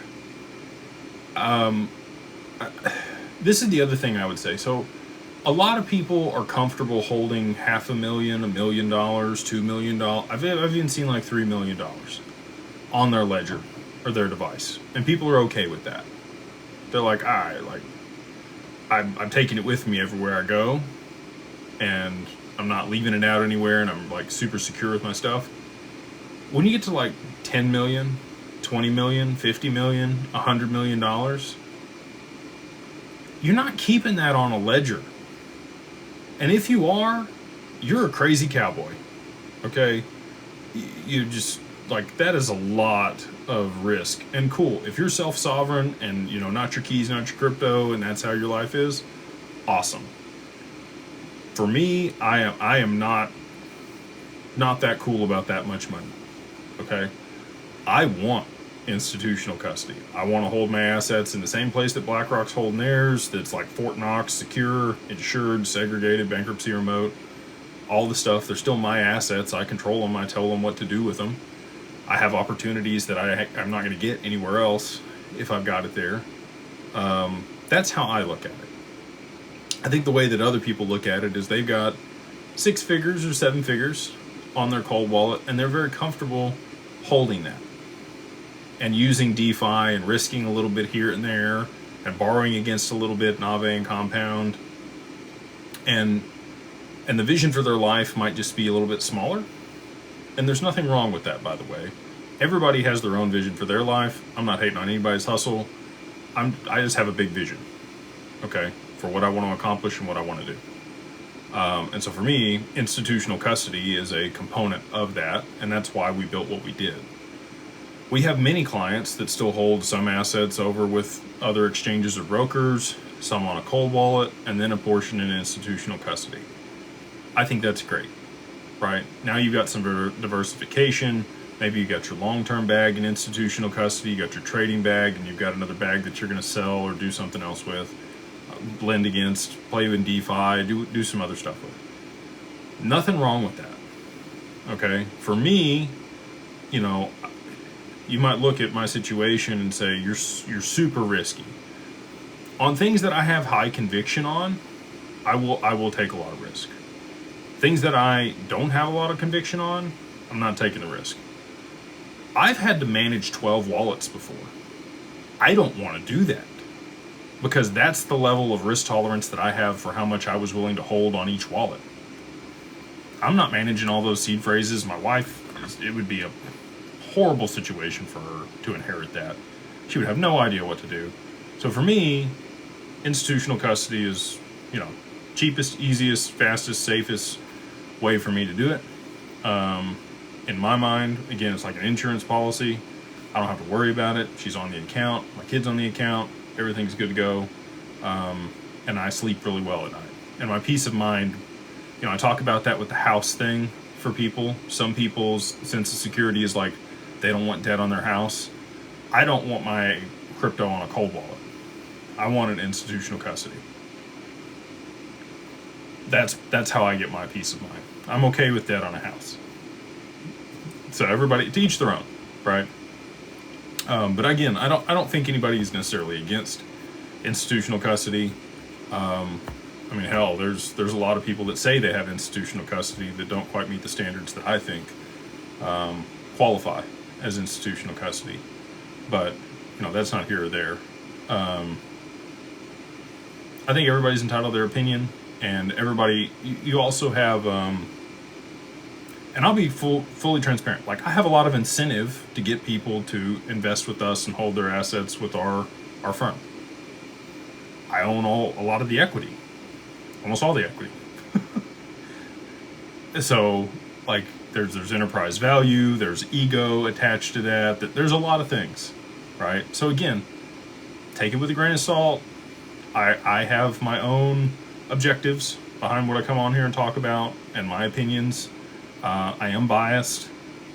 This is the other thing I would say. So a lot of people are comfortable holding $500,000, $1 million, $2 million. I've even seen $3 million on their ledger or their device, and people are okay with that. They're like, all right, I'm taking it with me everywhere I go, and I'm not leaving it out anywhere, and I'm super secure with my stuff. When you get to 10 million, 20 million, 50 million, $100 million, you're not keeping that on a ledger. And if you are, you're a crazy cowboy. Okay? like, that is a lot of risk. And cool, if you're self-sovereign and, you know, not your keys, not your crypto, and that's how your life is, awesome. For me, I am not that cool about that much money. Okay? I want institutional custody. I want to hold my assets in the same place that BlackRock's holding theirs, that's like Fort Knox, secure, insured, segregated, bankruptcy remote, all the stuff. They're still my assets. I control them. I tell them what to do with them. I have opportunities that I'm not going to get anywhere else if I've got it there. That's how I look at it. I think the way that other people look at it is they've got 6 figures or 7 figures on their cold wallet, and they're very comfortable holding that and using DeFi and risking a little bit here and there and borrowing against a little bit, Nave and Compound. And the vision for their life might just be a little bit smaller. And there's nothing wrong with that, by the way. Everybody has their own vision for their life. I'm not hating on anybody's hustle. I just have a big vision, okay, for what I want to accomplish and what I want to do. And so for me, institutional custody is a component of that, and that's why we built what we did. We have many clients that still hold some assets over with other exchanges or brokers, some on a cold wallet, and then a portion in institutional custody. I think that's great, right? Now you've got some diversification. Maybe you got your long-term bag in institutional custody, you got your trading bag, and you've got another bag that you're going to sell or do something else with, blend against, play in DeFi, do some other stuff with. Nothing wrong with that, okay? For me, you know, you might look at my situation and say, you're super risky. On things that I have high conviction on, I will take a lot of risk. Things that I don't have a lot of conviction on, I'm not taking the risk. I've had to manage 12 wallets before. I don't want to do that because that's the level of risk tolerance that I have for how much I was willing to hold on each wallet. I'm not managing all those seed phrases. My wife, it would be a horrible situation for her to inherit that. She would have no idea what to do. So for me, institutional custody is, you know, cheapest, easiest, fastest, safest way for me to do it. In my mind, again, it's like an insurance policy. I don't have to worry about it. She's on the account, my kid's on the account, everything's good to go. And I sleep really well at night. And my peace of mind, you know, I talk about that with the house thing for people. Some people's sense of security is like, they don't want debt on their house. I don't want my crypto on a cold wallet. I want an institutional custody. That's how I get my peace of mind. I'm okay with debt on a house. So everybody, to each their own, right? But again, I don't think anybody is necessarily against institutional custody. I mean, hell, there's a lot of people that say they have institutional custody that don't quite meet the standards that I think qualify as institutional custody. But you know, that's not here or there. I think everybody's entitled to their opinion, and everybody. You also have. And I'll be fully transparent. Like, I have a lot of incentive to get people to invest with us and hold their assets with our firm. I own a lot of the equity, almost all the equity. So, like, there's enterprise value, there's ego attached to that. There's a lot of things, right? So again, take it with a grain of salt. I have my own objectives behind what I come on here and talk about, and my opinions. I am biased,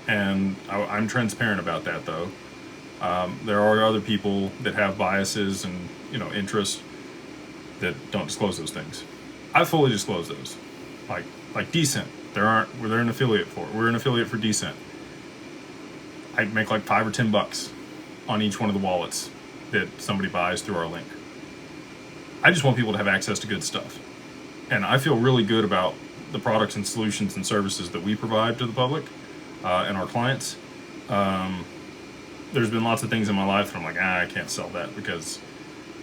and I'm transparent about that, though. There are other people that have biases and, you know, interests that don't disclose those things. I fully disclose those. Like Decent, they're an affiliate for. We're an affiliate for Decent. I make like $5 or $10 on each one of the wallets that somebody buys through our link. I just want people to have access to good stuff, and I feel really good about the products and solutions and services that we provide to the public and our clients. There's been lots of things in my life that I'm like, I can't sell that because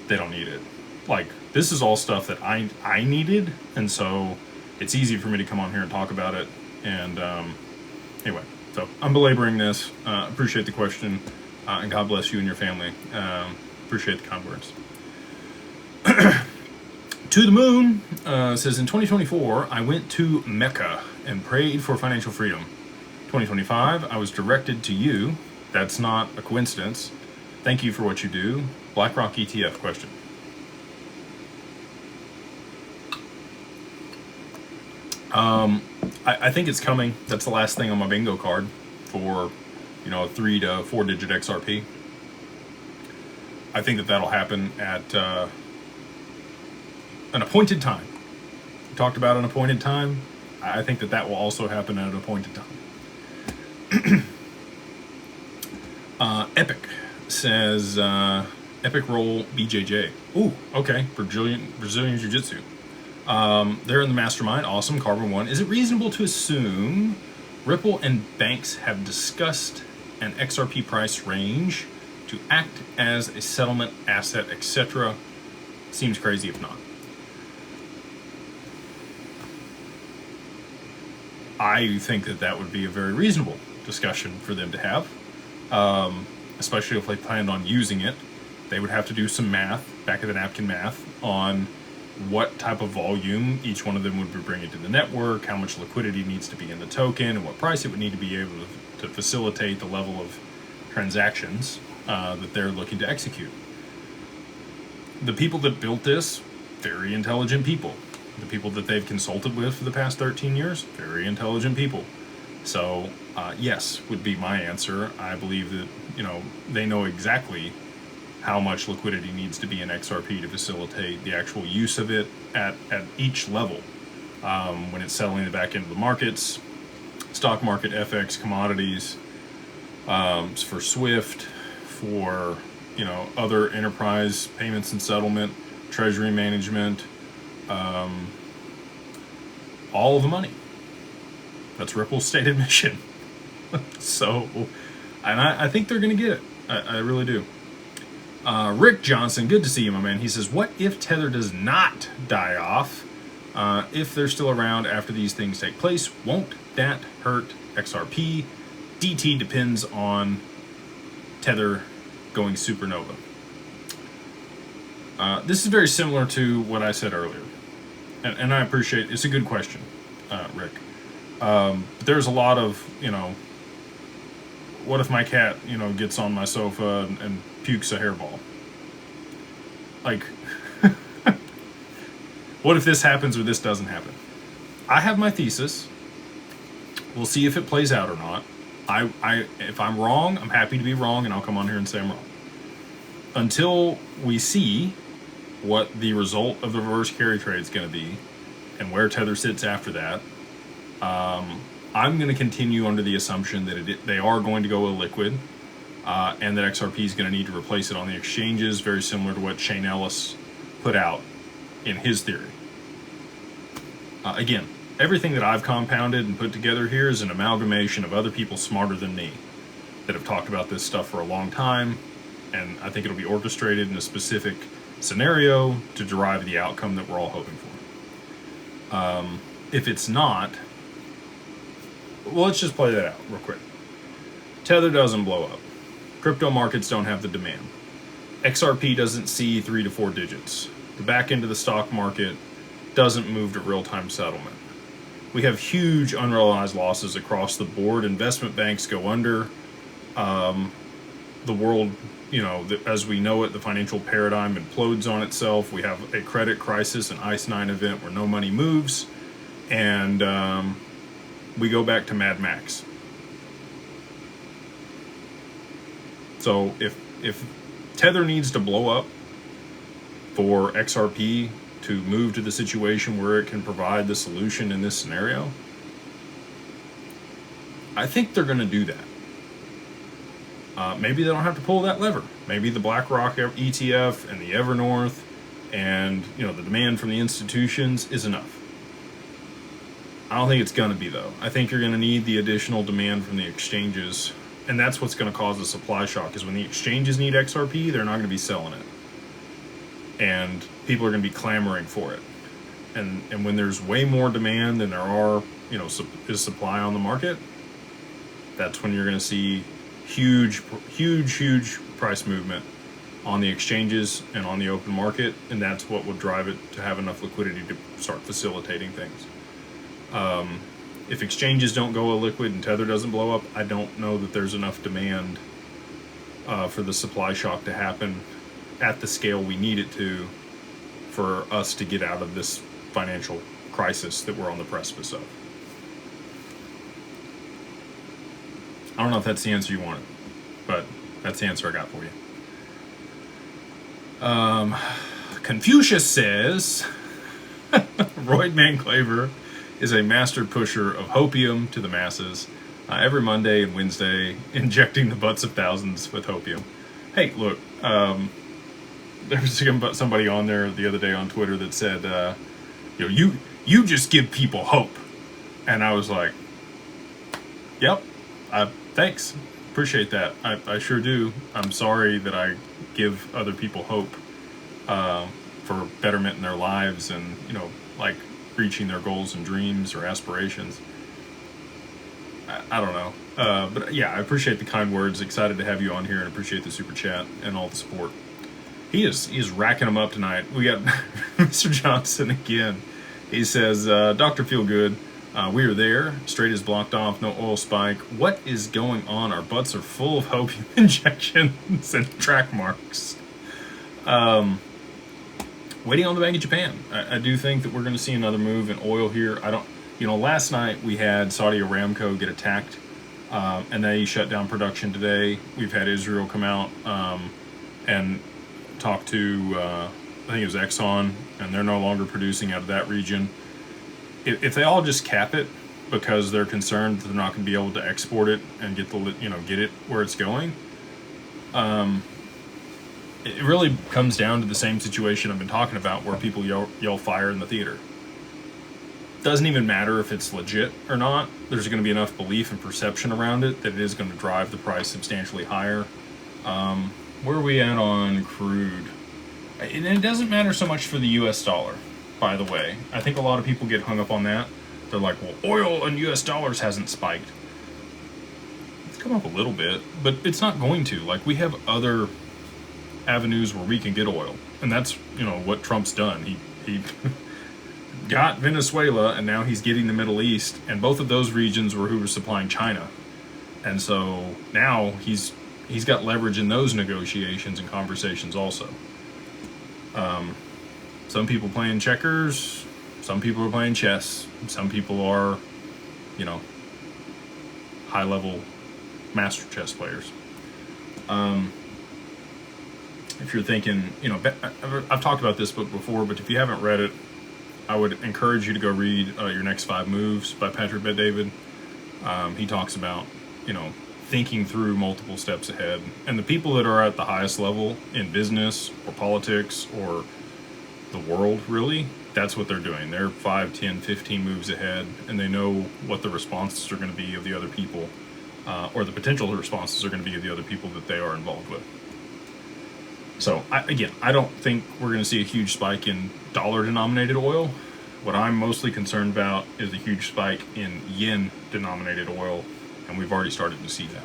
they don't need it. Like, this is all stuff that I needed, and so it's easy for me to come on here and talk about it. And anyway, so I'm belaboring this. Appreciate the question, and God bless you and your family. Appreciate the kind words. To the Moon says, in 2024, I went to Mecca and prayed for financial freedom. 2025, I was directed to you. That's not a coincidence. Thank you for what you do. BlackRock ETF question. I think it's coming. That's the last thing on my bingo card for, a 3 to 4 digit XRP. I think that'll happen at an appointed time. We talked about an appointed time. I think that will also happen at an appointed time. Epic says, Epic roll BJJ. Ooh, okay, Brazilian Jiu-Jitsu. They're in the mastermind. Awesome. Carbon 1. Is it reasonable to assume Ripple and banks have discussed an XRP price range to act as a settlement asset, etc.? Seems crazy if not. I think that would be a very reasonable discussion for them to have, especially if they planned on using it. They would have to do some math, back of the napkin math, on what type of volume each one of them would be bringing to the network, how much liquidity needs to be in the token, and what price it would need to be able to facilitate the level of transactions that they're looking to execute. The people that built this, very intelligent people. The people that they've consulted with for the past 13 years, very intelligent people. So yes, would be my answer. I believe that, they know exactly how much liquidity needs to be in XRP to facilitate the actual use of it at each level. When it's settling the back end of the markets, stock market, FX, commodities, for SWIFT, for, other enterprise payments and settlement, treasury management, all of the money. That's Ripple's stated mission. So, and I think they're going to get it. I really do. Rick Johnson, good to see you, my man. He says, what if Tether does not die off? If they're still around after these things take place, won't that hurt XRP? DT depends on Tether going supernova. This is very similar to what I said earlier. And I appreciate, it's a good question, Rick. But there's a lot of, what if my cat, gets on my sofa and pukes a hairball? Like, what if this happens or this doesn't happen? I have my thesis. We'll see if it plays out or not. If I'm wrong, I'm happy to be wrong, and I'll come on here and say I'm wrong. Until we see what the result of the reverse carry trade is going to be and where Tether sits after that, I'm going to continue under the assumption that they are going to go illiquid, and that XRP is going to need to replace it on the exchanges, very similar to what Shane Ellis put out in his theory. Again, everything that I've compounded and put together here is an amalgamation of other people smarter than me that have talked about this stuff for a long time, and I think it'll be orchestrated in a specific scenario to derive the outcome that we're all hoping for. If it's not, well, let's just play that out real quick. Tether doesn't blow up. Crypto markets don't have the demand. XRP doesn't see 3 to 4 digits. The back end of the stock market doesn't move to real-time settlement. We have huge unrealized losses across the board. Investment banks go under. The world, as we know it, the financial paradigm implodes on itself. We have a credit crisis, an ICE 9 event where no money moves, and we go back to Mad Max. So if Tether needs to blow up for XRP to move to the situation where it can provide the solution in this scenario, I think they're going to do that. Maybe they don't have to pull that lever. Maybe the BlackRock ETF and the Evernorth and the demand from the institutions is enough. I don't think it's going to be, though. I think you're going to need the additional demand from the exchanges, and that's what's going to cause a supply shock, is when the exchanges need XRP, they're not going to be selling it. And people are going to be clamoring for it. And when there's way more demand than there are, is supply on the market, that's when you're going to see huge price movement on the exchanges and on the open market, and that's what would drive it to have enough liquidity to start facilitating things. if exchanges don't go illiquid and Tether doesn't blow up, I don't know that there's enough demand for the supply shock to happen at the scale we need it to for us to get out of this financial crisis that we're on the precipice of. I don't know if that's the answer you wanted, but that's the answer I got for you. Confucius says Roydman Claver is a master pusher of hopium to the masses, every Monday and Wednesday, injecting the butts of thousands with hopium. Hey, look, there was somebody on there the other day on Twitter that said, you just give people hope. And I was like, yep, thanks. Appreciate that. I sure do. I'm sorry that I give other people hope for betterment in their lives and, like reaching their goals and dreams or aspirations. I don't know. But yeah, I appreciate the kind words. Excited to have you on here and appreciate the super chat and all the support. He is racking them up tonight. We got Mr. Johnson again. He says, Dr. Feelgood, we are there. Strait is blocked off. No oil spike. What is going on? Our butts are full of hopium injections and track marks. Waiting on the Bank of Japan. I do think that we're going to see another move in oil here. Last night we had Saudi Aramco get attacked, and they shut down production today. We've had Israel come out and talk to, I think it was Exxon, and they're no longer producing out of that region. If they all just cap it because they're concerned that they're not going to be able to export it and get it where it's going, it really comes down to the same situation I've been talking about, where people yell fire in the theater. Doesn't even matter if it's legit or not. There's going to be enough belief and perception around it that it is going to drive the price substantially higher. Where are we at on crude? And it doesn't matter so much for the US dollar, by the way. I think a lot of people get hung up on that. They're like, well, oil and US dollars hasn't spiked. It's come up a little bit, but it's not going to. Like, we have other avenues where we can get oil, and that's what Trump's done. He got Venezuela, and now he's getting the Middle East, and both of those regions were who were supplying China, and so now he's got leverage in those negotiations and conversations also. Some people playing checkers, some people are playing chess, some people are high level master chess players. If you're thinking, I've talked about this book before, but if you haven't read it, I would encourage you to go read Your Next 5 Moves by Patrick Bet-David. He talks about, thinking through multiple steps ahead. And the people that are at the highest level in business or politics or the world, really, that's what they're doing. They're 5, 10, 15 moves ahead, and they know what the responses are going to be of the other people, or the potential responses are going to be of the other people that they are involved with. So, I don't think we're going to see a huge spike in dollar-denominated oil. What I'm mostly concerned about is a huge spike in yen-denominated oil, and we've already started to see that.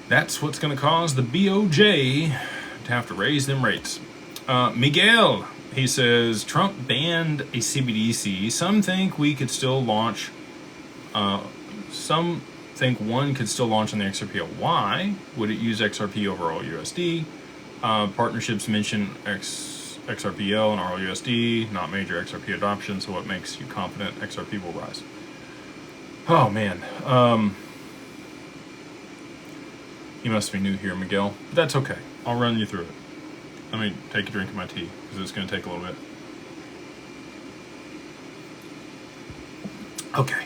That's what's going to cause the BOJ to have to raise them rates. Miguel, he says, Trump banned a CBDC. Some think we could still launch, some think one could still launch on the XRP. Why would it use XRP over RLUSD? Partnerships mention XRPL and RLUSD, not major XRP adoption. So what makes you confident XRP will rise? Oh man, you must be new here, Miguel. That's okay. I'll run you through it. Let me take a drink of my tea because it's going to take a little bit. Okay.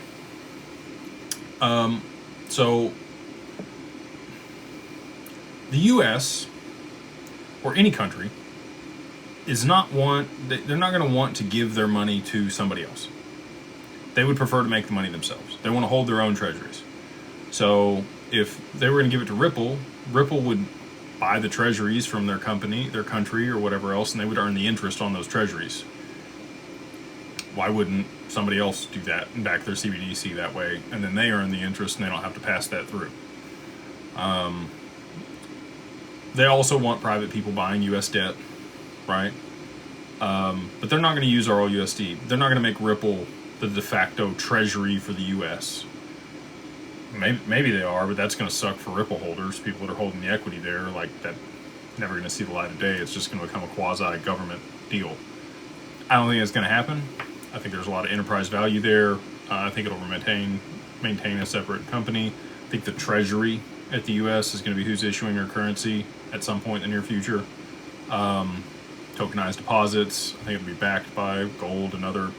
So the U.S. or any country they're not going to want to give their money to somebody else. They would prefer to make the money themselves. They want to hold their own treasuries. So if they were going to give it to Ripple, Ripple would buy the treasuries from their country, or whatever else, and they would earn the interest on those treasuries. Why wouldn't somebody else do that and back their CBDC that way, and then they earn the interest and they don't have to pass that through? They also want private people buying U.S. debt, right? But they're not going to use RLUSD. They're not going to make Ripple the de facto treasury for the U.S. Maybe they are, but that's going to suck for Ripple holders, people that are holding the equity there. Like, that never going to see the light of day. It's just going to become a quasi-government deal. I don't think it's going to happen. I think there's a lot of enterprise value there. I think it'll maintain a separate company. I think the treasury at the U.S. is going to be who's issuing our currency at some point in the near future. Tokenized deposits, I think it'll be backed by gold and other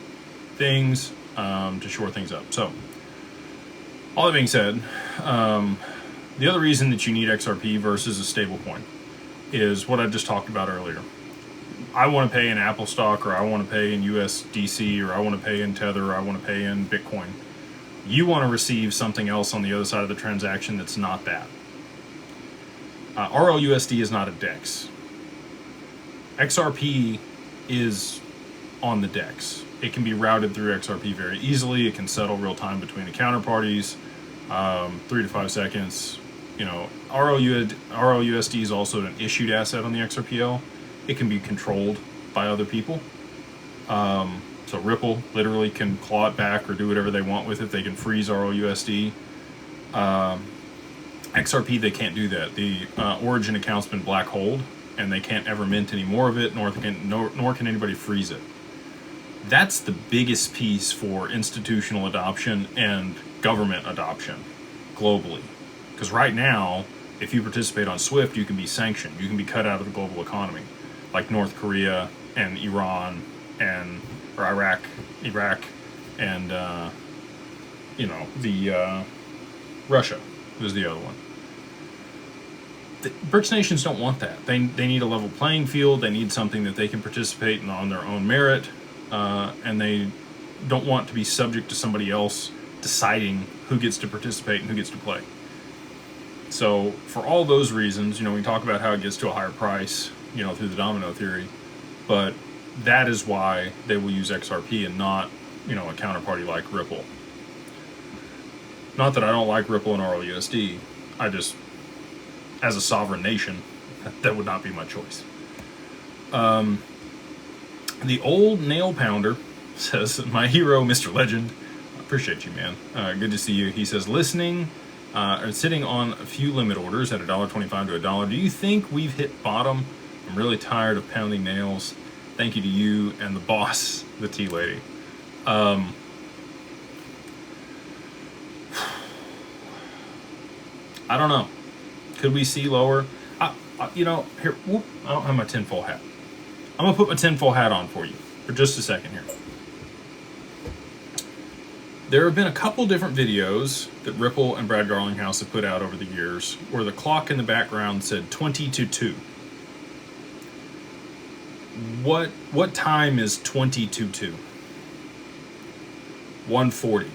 things to shore things up. So, all that being said, the other reason that you need XRP versus a stablecoin is what I just talked about earlier. I want to pay in Apple stock, or I want to pay in USDC, or I want to pay in Tether, or I want to pay in Bitcoin. You want to receive something else on the other side of the transaction that's not that. RLUSD is not a DEX. XRP is on the DEX. It can be routed through XRP very easily. It can settle real time between the counterparties, 3 to 5 seconds. You know, RLUSD is also an issued asset on the XRPL. It can be controlled by other people. So Ripple literally can claw it back or do whatever they want with it. They can freeze RLUSD. XRP, they can't do that. The origin account's been black holed, and they can't ever mint any more of it, nor can anybody freeze it. That's the biggest piece for institutional adoption and government adoption globally. Because right now, if you participate on SWIFT, you can be sanctioned. You can be cut out of the global economy, like North Korea and Iran or Iraq, and Russia was the other one. The BRICS nations don't want that. They need a level playing field. They need something that they can participate in on their own merit, and they don't want to be subject to somebody else deciding who gets to participate and who gets to play. So for all those reasons, we talk about how it gets to a higher price, through the domino theory, but that is why they will use XRP and not, a counterparty like Ripple. Not that I don't like Ripple and RLUSD. I just, as a sovereign nation, that would not be my choice. The old nail pounder says, my hero, Mr. Legend. I appreciate you, man. Good to see you. He says, listening or sitting on a few limit orders at $1.25 to $1. Do you think we've hit bottom? I'm really tired of pounding nails. Thank you to you and the boss, the tea lady. I don't know. Could we see lower? Here, whoop, I don't have my tinfoil hat. I'm going to put my tinfoil hat on for you for just a second here. There have been a couple different videos that Ripple and Brad Garlinghouse have put out over the years where the clock in the background said 20 to 2. What time is 20 to 2? 1:40.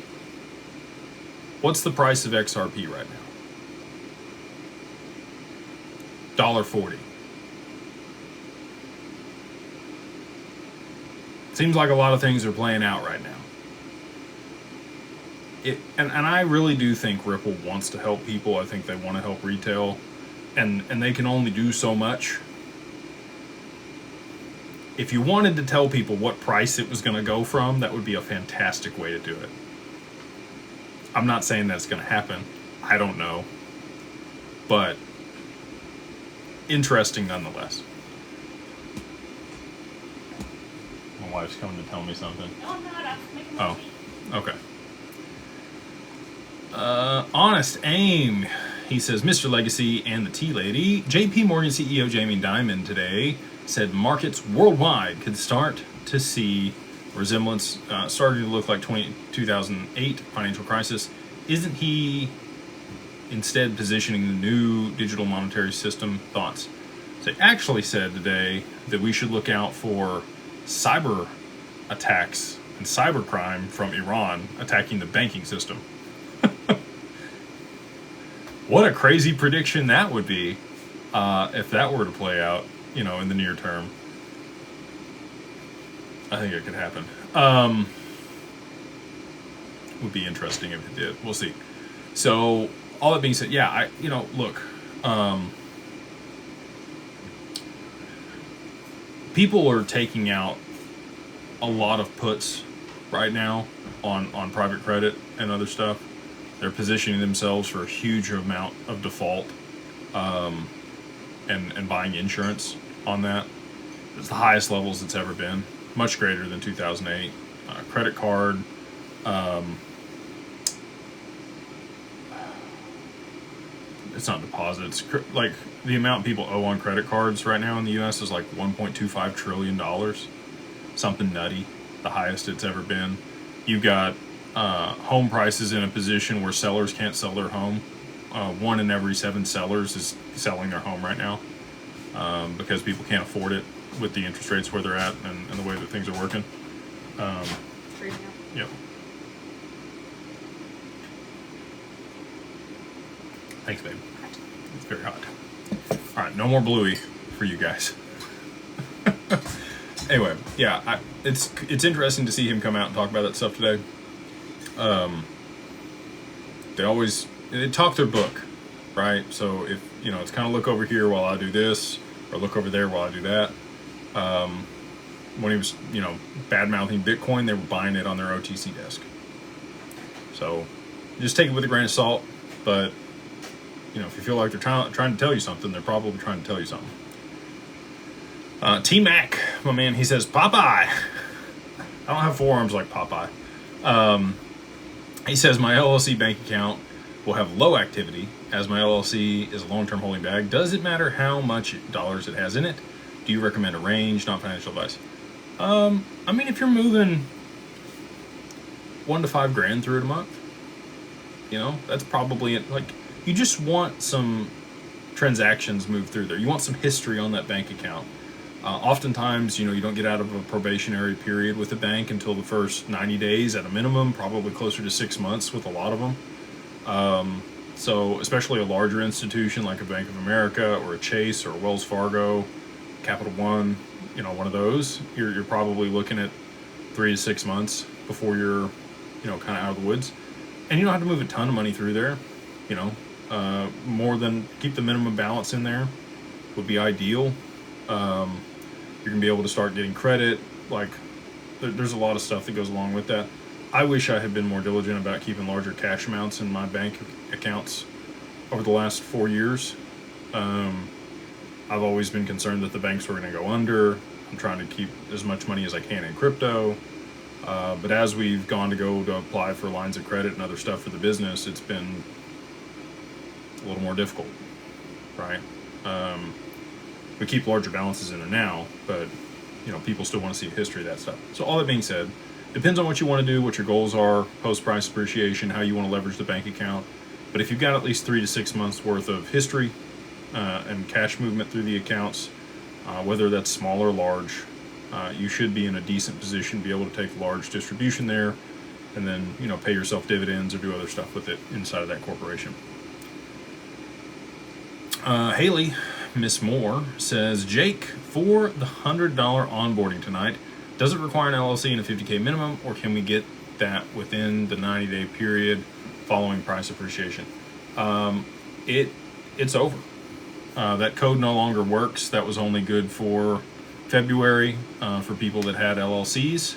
What's the price of XRP right now? $1.40. Seems like a lot of things are playing out right now. And I really do think Ripple wants to help people. I think they want to help retail, and they can only do so much. If you wanted to tell people what price it was going to go from, that would be a fantastic way to do it. I'm not saying that's going to happen. I don't know. But interesting nonetheless. My wife's coming to tell me something. No, I'm not. I'm making Oh, okay. Honest Aim, he says, Mr. Legacy and the Tea Lady. JP Morgan CEO Jamie Dimon today said markets worldwide could start to see resemblance, starting to look like 2008 financial crisis. Isn't he instead positioning the new digital monetary system? Thoughts? So he actually said today that we should look out for cyber attacks and cybercrime from Iran attacking the banking system. What a crazy prediction that would be if that were to play out, in the near term. I think it could happen. Would be interesting if it did. We'll see. So, all that being said, yeah, look, people are taking out a lot of puts right now on private credit and other stuff. They're positioning themselves for a huge amount of default, and buying insurance on that. It's the highest levels it's ever been, much greater than 2008. Credit card, it's not deposits. Like the amount people owe on credit cards right now in the U.S. is like $1.25 trillion, something nutty, the highest it's ever been. You've got home prices in a position where sellers can't sell their home. 1 in every 7 sellers is selling their home right now, because people can't afford it with the interest rates where they're at and the way that things are working. Yep. Thanks, babe. It's very hot. All right, no more Bluey for you guys. Anyway, yeah, it's interesting to see him come out and talk about that stuff today. They talk their book, right? So if it's kind of look over here while I do this, or look over there while I do that. When he was bad mouthing Bitcoin, they were buying it on their OTC desk. So just take it with a grain of salt. But if you feel like they're trying to tell you something, they're probably trying to tell you something. T Mac, my man, he says Popeye. I don't have forearms like Popeye. He says my LLC bank account will have low activity as my LLC is a long-term holding bag. Does it matter how much dollars it has in it? Do you recommend a range? Not financial advice. I mean, if you're moving $1 to $5 grand through it a month, that's probably it. Like, you just want some transactions moved through there. You want some history on that bank account. Oftentimes, you don't get out of a probationary period with the bank until the first 90 days at a minimum, probably closer to 6 months with a lot of them. So especially a larger institution like a Bank of America or a Chase or a Wells Fargo, Capital One, one of those, you're probably looking at 3 to 6 months before you're, kind of out of the woods. And you don't have to move a ton of money through there, more than keep the minimum balance in there would be ideal. You're gonna be able to start getting credit. Like, there's a lot of stuff that goes along with that. I wish I had been more diligent about keeping larger cash amounts in my bank accounts over the last 4 years. I've always been concerned that the banks were going to go under. I'm trying to keep as much money as I can in crypto. But as we've gone to apply for lines of credit and other stuff for the business, it's been a little more difficult, right? We keep larger balances in there now, but people still want to see a history of that stuff. So all that being said, depends on what you want to do, what your goals are, post-price appreciation, how you want to leverage the bank account. But if you've got at least 3 to 6 months worth of history and cash movement through the accounts, whether that's small or large, you should be in a decent position to be able to take large distribution there and then pay yourself dividends or do other stuff with it inside of that corporation. Haley, Miss Moore, says, Jake, for the $100 onboarding tonight, does it require an LLC and a $50K minimum, or can we get that within the 90-day period following price appreciation? It's over. That code no longer works. That was only good for February for people that had LLCs.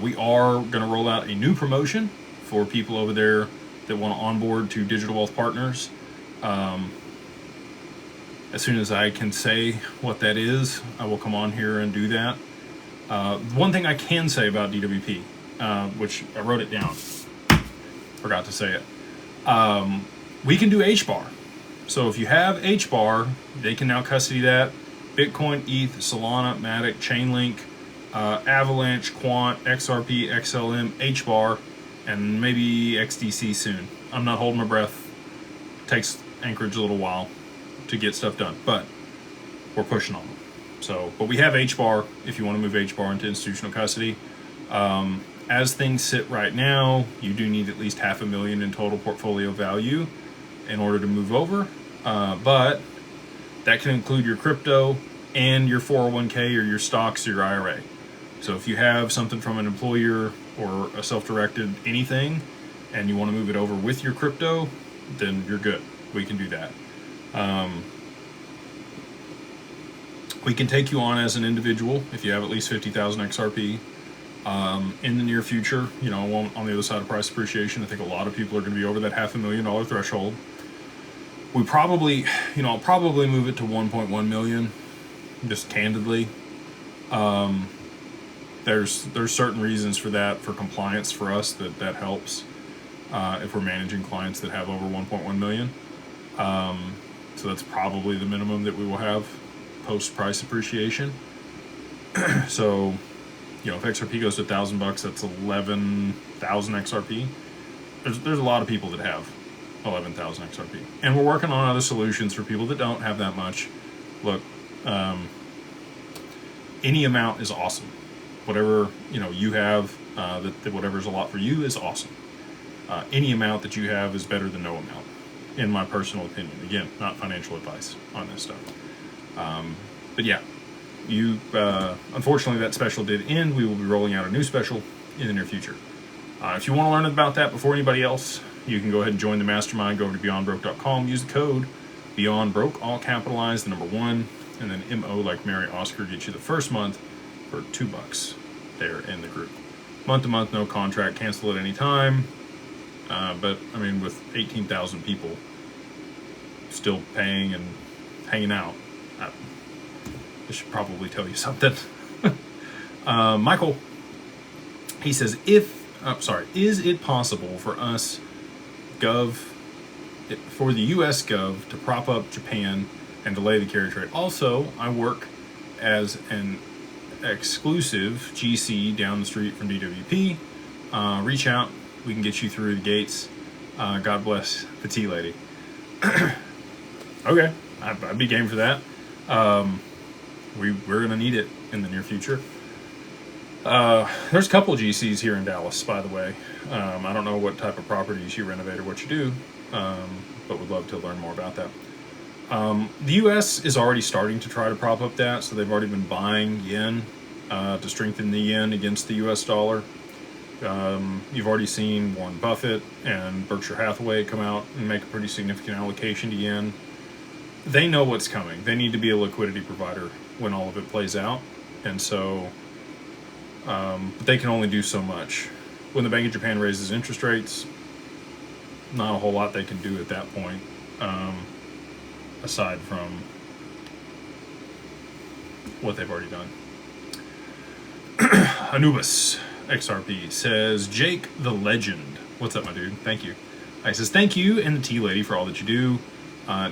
We are going to roll out a new promotion for people over there that want to onboard to Digital Wealth Partners. As soon as I can say what that is, I will come on here and do that. One thing I can say about DWP, which I wrote it down, forgot to say it. We can do HBAR. So if you have HBAR, they can now custody that. Bitcoin, ETH, Solana, Matic, Chainlink, Avalanche, Quant, XRP, XLM, HBAR, and maybe XDC soon. I'm not holding my breath. It takes Anchorage a little while to get stuff done, but we're pushing on them. So, but we have HBAR if you want to move HBAR into institutional custody. As things sit right now, you do need at least $500,000 in total portfolio value in order to move over, but that can include your crypto and your 401k or your stocks or your IRA. So if you have something from an employer or a self-directed anything and you want to move it over with your crypto, then you're good. We can do that. We can take you on as an individual if you have at least 50,000 XRP. In the near future, you know, on the other side of price appreciation, I think a lot of people are going to be over that $500,000 threshold. We probably, you know, I'll probably move it to 1.1 million, just candidly. There's certain reasons for that, for compliance for us, that helps if we're managing clients that have over 1.1 million. So that's probably the minimum that we will have post price appreciation. So, you know, if XRP goes to $1,000, that's 11,000 XRP. There's a lot of people that have 11,000 XRP, and we're working on other solutions for people that don't have that much. Look, any amount is awesome. Whatever, you know, you have, that whatever's a lot for you is awesome. Any amount that you have is better than no amount, in my personal opinion. Again, not financial advice on this stuff. But yeah, you unfortunately that special did end. We will be rolling out a new special in the near future. If you want to learn about that before anybody else, you can go ahead and join the mastermind. Go over to beyondbroke.com, use the code beyondbroke, all capitalized, the number 1, and then MO like Mary Oscar gets you the first month for $2 there in the group. Month to month, no contract, cancel at any time. But I mean, with 18,000 people still paying and hanging out, this should probably tell you something. Michael, he says, is it possible for us for the U.S. Gov to prop up Japan and delay the carry trade? Also, I work as an exclusive GC down the street from DWP. Reach out. We can get you through the gates. God bless the tea lady. Okay, I'd be game for that. We're going to need it in the near future. There's a couple of GCs here in Dallas, by the way. I don't know what type of properties you renovate or what you do, but would love to learn more about that. The U.S. is already starting to try to prop up that, so they've already been buying yen to strengthen the yen against the U.S. dollar. You've already seen Warren Buffett and Berkshire Hathaway come out and make a pretty significant allocation to yen. They know what's coming. They need to be a liquidity provider when all of it plays out, and so but they can only do so much. When the Bank of Japan raises interest rates, not a whole lot they can do at that point, aside from what they've already done. Anubis XRP says, Jake the Legend. What's up, my dude? Thank you. He says, thank you and the tea lady for all that you do.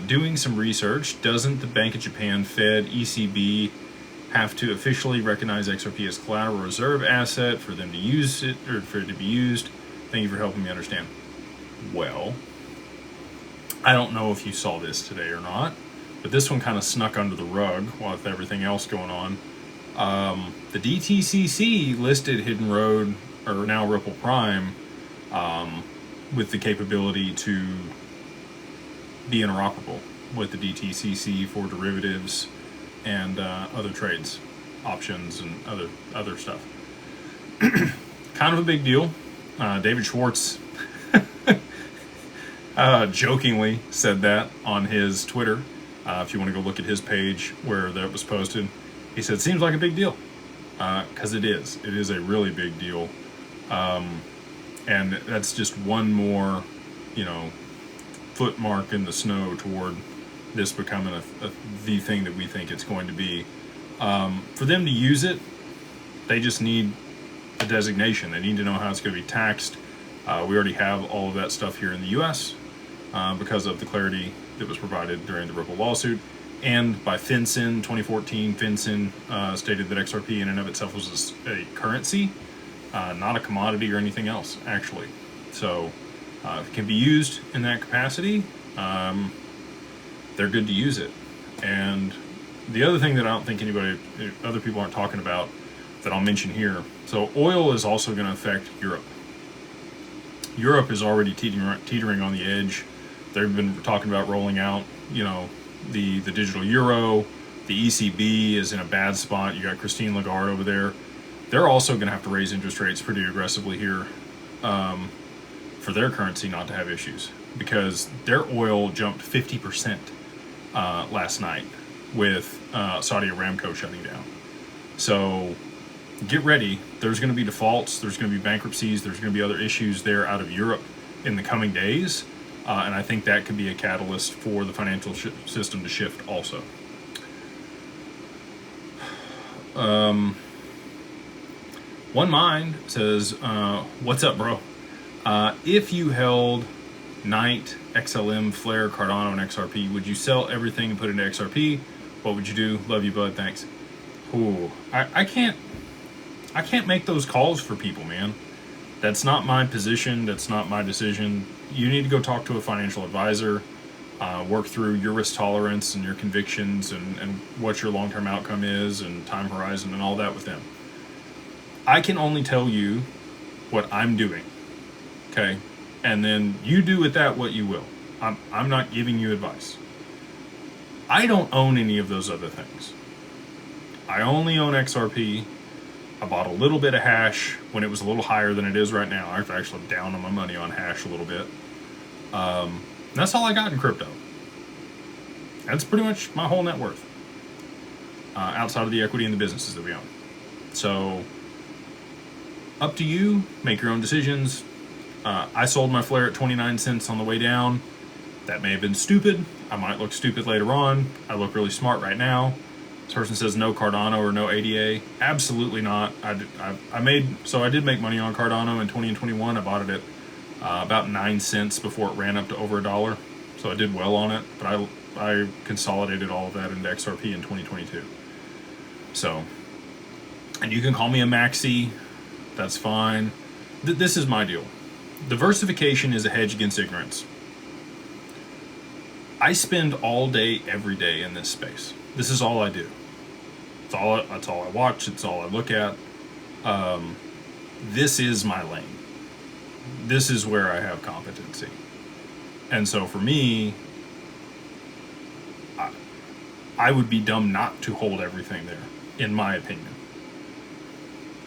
Doing some research, doesn't the Bank of Japan, Fed, ECB have to officially recognize XRP as collateral reserve asset for them to use it, or for it to be used? Thank you for helping me understand. Well, I don't know if you saw this today or not, but this one kind of snuck under the rug with everything else going on. The DTCC listed Hidden Road, or now Ripple Prime, with the capability to be interoperable with the DTCC for derivatives and other trades, options, and other stuff. Kind of a big deal. David Schwartz jokingly said that on his Twitter. If you want to go look at his page where that was posted, he said, seems like a big deal. Because it is. It is a really big deal. And that's just one more, you know, foot mark in the snow toward this becoming the thing that we think it's going to be. For them to use it, they just need a designation. They need to know how it's going to be taxed. We already have all of that stuff here in the U.S. Because of the clarity that was provided during the Ripple lawsuit. And by FinCEN, 2014, FinCEN stated that XRP in and of itself was a currency, not a commodity or anything else, actually. So if it can be used in that capacity, they're good to use it. And the other thing that I don't think other people aren't talking about that I'll mention here, so oil is also going to affect Europe. Europe is already teetering on the edge. They've been talking about rolling out, you know, the digital euro. The ECB is in a bad spot. You got Christine Lagarde over there. They're also going to have to raise interest rates pretty aggressively here for their currency not to have issues, because their oil jumped 50% last night with Saudi Aramco shutting down. So get ready. There's going to be defaults. There's going to be bankruptcies. There's going to be other issues there out of Europe in the coming days. And I think that could be a catalyst for the financial system to shift also. One Mind says, what's up, bro? If you held Knight, XLM, Flare, Cardano, and XRP, would you sell everything and put it into XRP? What would you do? Love you, bud. Thanks. Ooh, I can't make those calls for people, man. That's not my position. That's not my decision. You need to go talk to a financial advisor, work through your risk tolerance and your convictions and what your long-term outcome is and time horizon and all that with them. I can only tell you what I'm doing, okay? And then you do with that what you will. I'm not giving you advice. I don't own any of those other things. I only own XRP. I bought a little bit of hash when it was a little higher than it is right now. I've actually down on my money on hash a little bit. That's all I got in crypto. That's pretty much my whole net worth, outside of the equity in the businesses that we own. So, up to you. Make your own decisions. I sold my Flare at 29 cents on the way down. That may have been stupid. I might look stupid later on. I look really smart right now. This person says no Cardano or no ADA. Absolutely not. I did make money on Cardano in 2021. I bought it at about 9 cents before it ran up to over $1. So I did well on it, but I consolidated all of that into XRP in 2022. So, and you can call me a maxi. That's fine. This is my deal. Diversification is a hedge against ignorance. I spend all day, every day in this space. This is all I do. That's all I watch. It's all I look at. This is my lane. This is where I have competency. And so for me, I would be dumb not to hold everything there, in my opinion.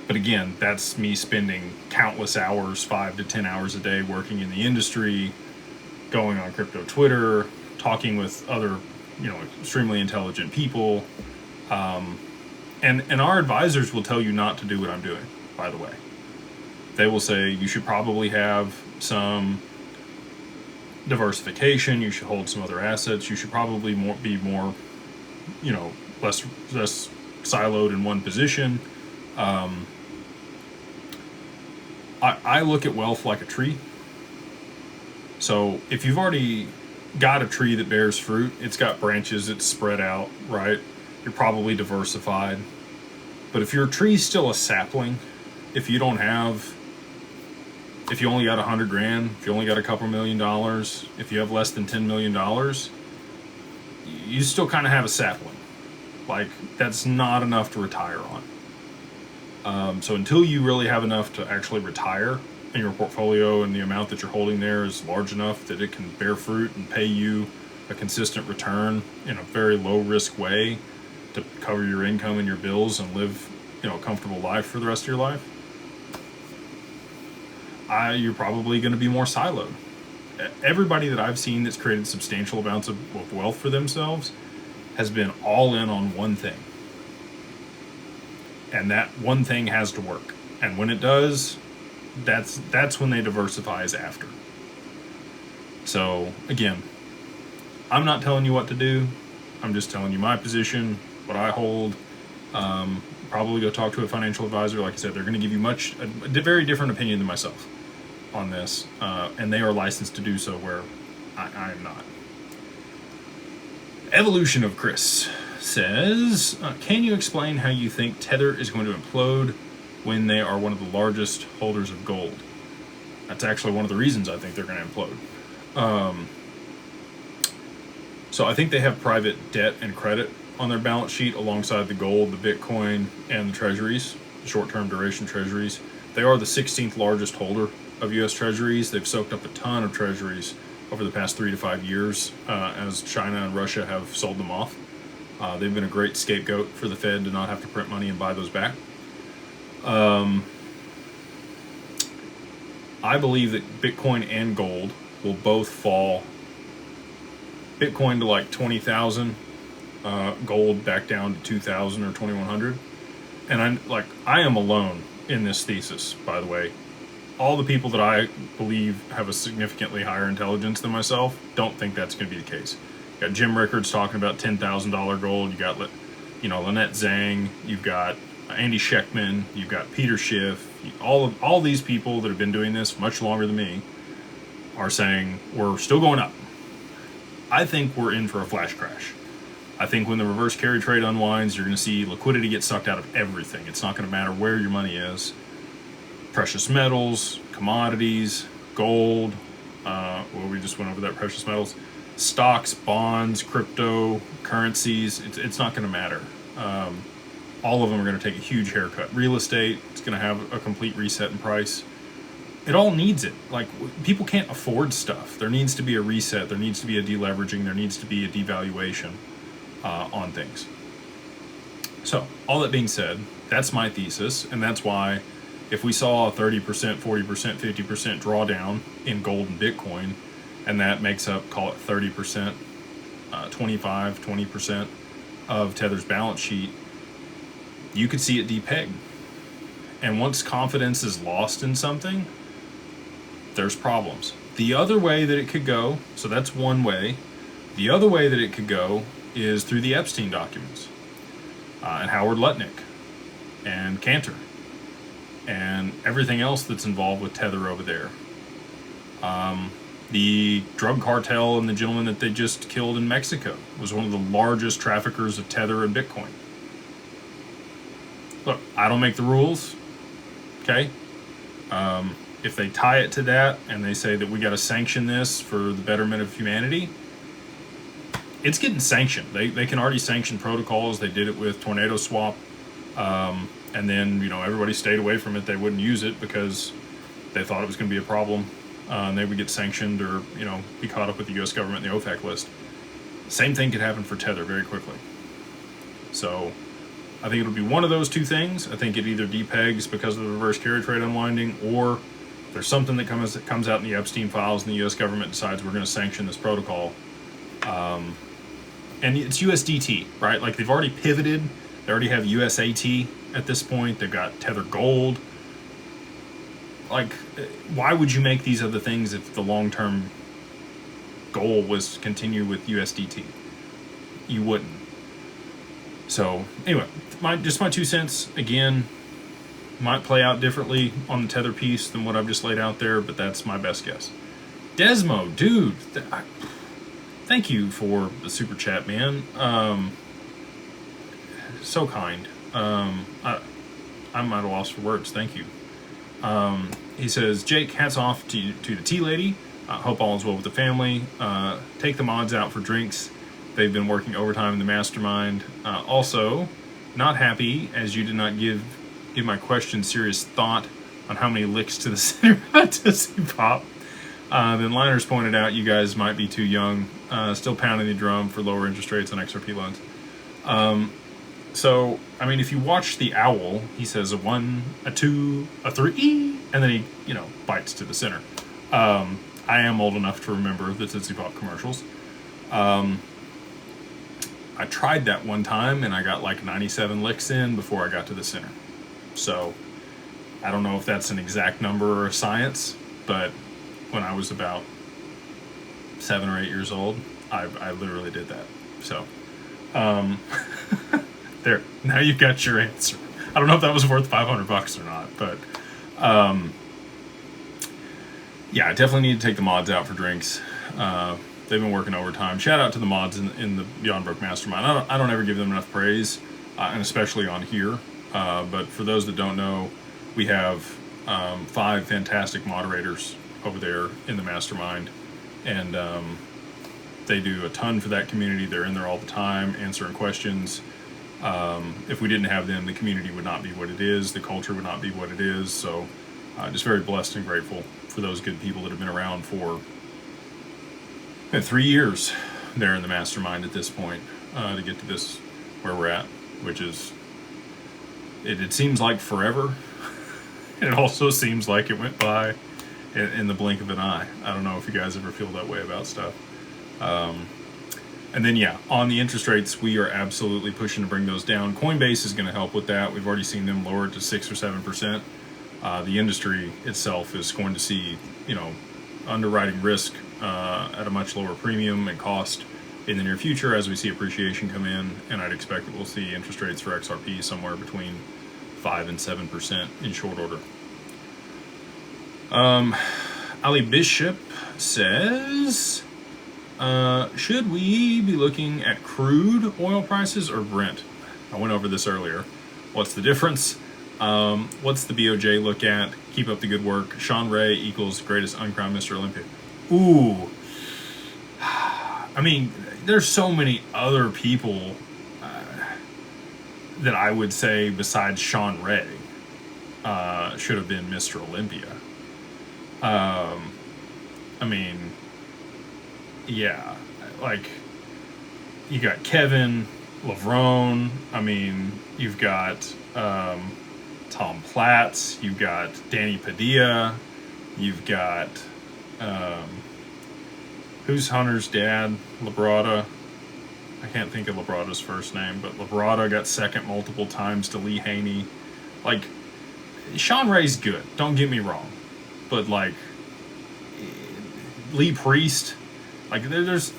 But again, that's me spending countless hours, 5 to 10 hours a day working in the industry, going on crypto Twitter, talking with other, extremely intelligent people. And our advisors will tell you not to do what I'm doing, by the way. They will say you should probably have some diversification, you should hold some other assets, you should probably be more, less siloed in one position. I look at wealth like a tree. So if you've already got a tree that bears fruit, it's got branches, it's spread out, right? You're probably diversified. But if your tree's still a sapling, if you only got 100 grand, if you only got a couple $1 million, if you have less than $10 million, you still kind of have a sapling. Like, that's not enough to retire on. So until you really have enough to actually retire, and your portfolio and the amount that you're holding there is large enough that it can bear fruit and pay you a consistent return in a very low risk way to cover your income and your bills and live, a comfortable life for the rest of your life, you're probably going to be more siloed. Everybody that I've seen that's created substantial amounts of wealth for themselves has been all in on one thing. And that one thing has to work. And when it does, that's when they diversify is after. So again, I'm not telling you what to do. I'm just telling you my position, what I hold. Probably go talk to a financial advisor. Like I said, they're going to give you a very different opinion than myself on this. And they are licensed to do so where I am not. Evolution of Chris says, can you explain how you think Tether is going to implode when they are one of the largest holders of gold? That's actually one of the reasons I think they're going to implode. So I think they have private debt and credit on their balance sheet alongside the gold, the Bitcoin, and the treasuries, short-term duration treasuries. They are the 16th largest holder of U.S. treasuries. They've soaked up a ton of treasuries over the past 3 to 5 years as China and Russia have sold them off. They've been a great scapegoat for the Fed to not have to print money and buy those back. I believe that Bitcoin and gold will both fall. Bitcoin to like 20,000, gold back down to 2,000 or 2,100. and I am alone in this thesis, by the way. All the people that I believe have a significantly higher intelligence than myself don't think that's going to be the case. You got Jim Rickards talking about $10,000 gold. You got, Lynette Zhang. You've got Andy Schechtman. You've got Peter Schiff. All these people that have been doing this much longer than me are saying we're still going up. I think we're in for a flash crash. I think when the reverse carry trade unwinds, you're going to see liquidity get sucked out of everything. It's not going to matter where your money is. Precious metals, commodities, gold, we just went over that, precious metals, stocks, bonds, crypto, currencies, it's not going to matter. All of them are going to take a huge haircut. Real estate, it's going to have a complete reset in price. It all needs it. Like, people can't afford stuff. There needs to be a reset. There needs to be a deleveraging. There needs to be a devaluation on things. So, all that being said, that's my thesis, and that's why if we saw a 30%, 40%, 50% drawdown in gold and Bitcoin, and that makes up, call it 30%, 25, 20% of Tether's balance sheet, you could see it depeg. And once confidence is lost in something, there's problems. The other way that it could go, so that's one way. The other way that it could go is through the Epstein documents, and Howard Lutnick, and Cantor, and everything else that's involved with Tether over there. The drug cartel and the gentleman that they just killed in Mexico was one of the largest traffickers of Tether and Bitcoin. Look, I don't make the rules, okay? If they tie it to that and they say that we got to sanction this for the betterment of humanity, it's getting sanctioned. They can already sanction protocols. They did it with Tornado Swap. And then, everybody stayed away from it. They wouldn't use it because they thought it was going to be a problem. And they would get sanctioned or, be caught up with the U.S. government in the OFAC list. Same thing could happen for Tether very quickly. So I think it'll be one of those two things. I think it either depegs because of the reverse carry trade unwinding, or there's something that comes out in the Epstein files and the U.S. government decides we're going to sanction this protocol. And it's USDT, right? Like, they've already pivoted. They already have USAT at this point. They've got Tether Gold. Like, why would you make these other things if the long-term goal was to continue with USDT? You wouldn't. So, anyway, just my 2 cents. Again, might play out differently on the Tether piece than what I've just laid out there, but that's my best guess. Desmo, dude, thank you for the super chat, man. So kind. I'm at a loss for words. Thank you. He says, Jake, hats off to the tea lady. Hope all is well with the family. Take the mods out for drinks. They've been working overtime in the mastermind. Also, not happy as you did not give my question serious thought on how many licks to the center to see pop. Then Liners pointed out you guys might be too young, still pounding the drum for lower interest rates on XRP loans. So, I mean, if you watch the owl, he says a 1, a 2, a 3, and then he, bites to the center. I am old enough to remember the Tootsie Pop commercials. I tried that one time, and I got like 97 licks in before I got to the center. So, I don't know if that's an exact number or a science, but when I was about 7 or 8 years old, I literally did that. So, there, now you've got your answer. I don't know if that was worth $500 or not, but yeah, I definitely need to take the mods out for drinks. They've been working overtime. Shout out to the mods in the Beyond Broke Mastermind. I don't ever give them enough praise, and especially on here. But for those that don't know, we have 5 fantastic moderators over there in the mastermind, and they do a ton for that community. They're in there all the time, answering questions. If we didn't have them, the community would not be what it is. The culture would not be what it is. So just very blessed and grateful for those good people that have been around for 3 years there in the mastermind at this point to get to this where we're at, which is, it seems like forever. And it also seems like it went by in the blink of an eye. I don't know if you guys ever feel that way about stuff. And then, yeah, on the interest rates, we are absolutely pushing to bring those down. Coinbase is going to help with that. We've already seen them lower it to 6 or 7%. The industry itself is going to see, you know, underwriting risk at a much lower premium and cost in the near future as we see appreciation come in. And I'd expect that we'll see interest rates for XRP somewhere between 5 and 7% in short order. Ali Bishop says, should we be looking at crude oil prices or Brent? I went over this earlier. What's the difference? What's the BOJ look at? Keep up the good work. Sean Ray equals greatest uncrowned Mr. Olympia. Ooh. I mean, there's so many other people that I would say besides Sean Ray should have been Mr. Olympia. I mean, yeah, like, you got Kevin, Lavrone, I mean, you've got Tom Platz, you've got Danny Padilla, you've got, who's Hunter's dad? Labrada. I can't think of Labrada's first name, but Labrada got second multiple times to Lee Haney. Like, Sean Ray's good, don't get me wrong, but like, Lee Priest, like, there's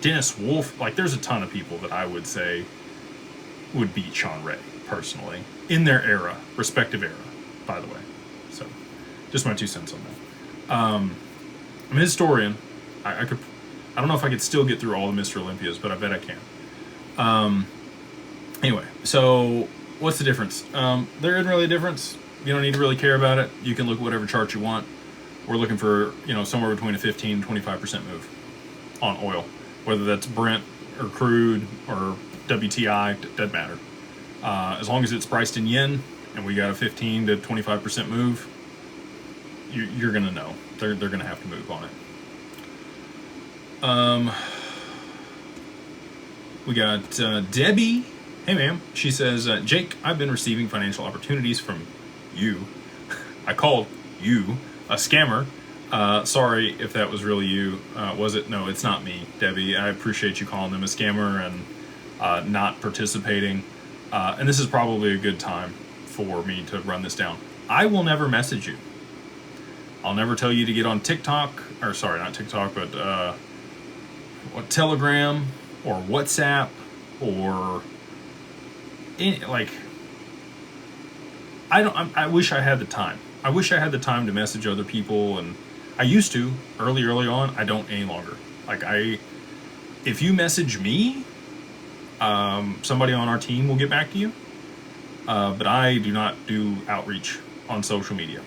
Dennis Wolf, like, there's a ton of people that I would say would beat Sean Ray, personally, in their era, respective era, by the way. So, just my 2 cents on that. I'm a historian. I don't know if I could still get through all the Mr. Olympias, but I bet I can. Anyway, so, what's the difference? There isn't really a difference. You don't need to really care about it. You can look at whatever chart you want. We're looking for, you know, somewhere between a 15 and 25% move on oil, whether that's Brent or crude or WTI, doesn't matter. As long as it's priced in yen and we got a 15 to 25% move, you're gonna know they're gonna have to move on it. We got Debbie. Hey, ma'am. She says, Jake, I've been receiving financial opportunities from you. I called you a scammer. Sorry if that was really you. Was it? No, it's not me, Debbie. I appreciate you calling them a scammer and not participating. And this is probably a good time for me to run this down. I will never message you. I'll never tell you to get on TikTok, or sorry, not TikTok, but what, Telegram or WhatsApp or like, I wish I had the time. I wish I had the time to message other people, and I used to early on. I don't any longer. Like, if you message me, somebody on our team will get back to you. But I do not do outreach on social media.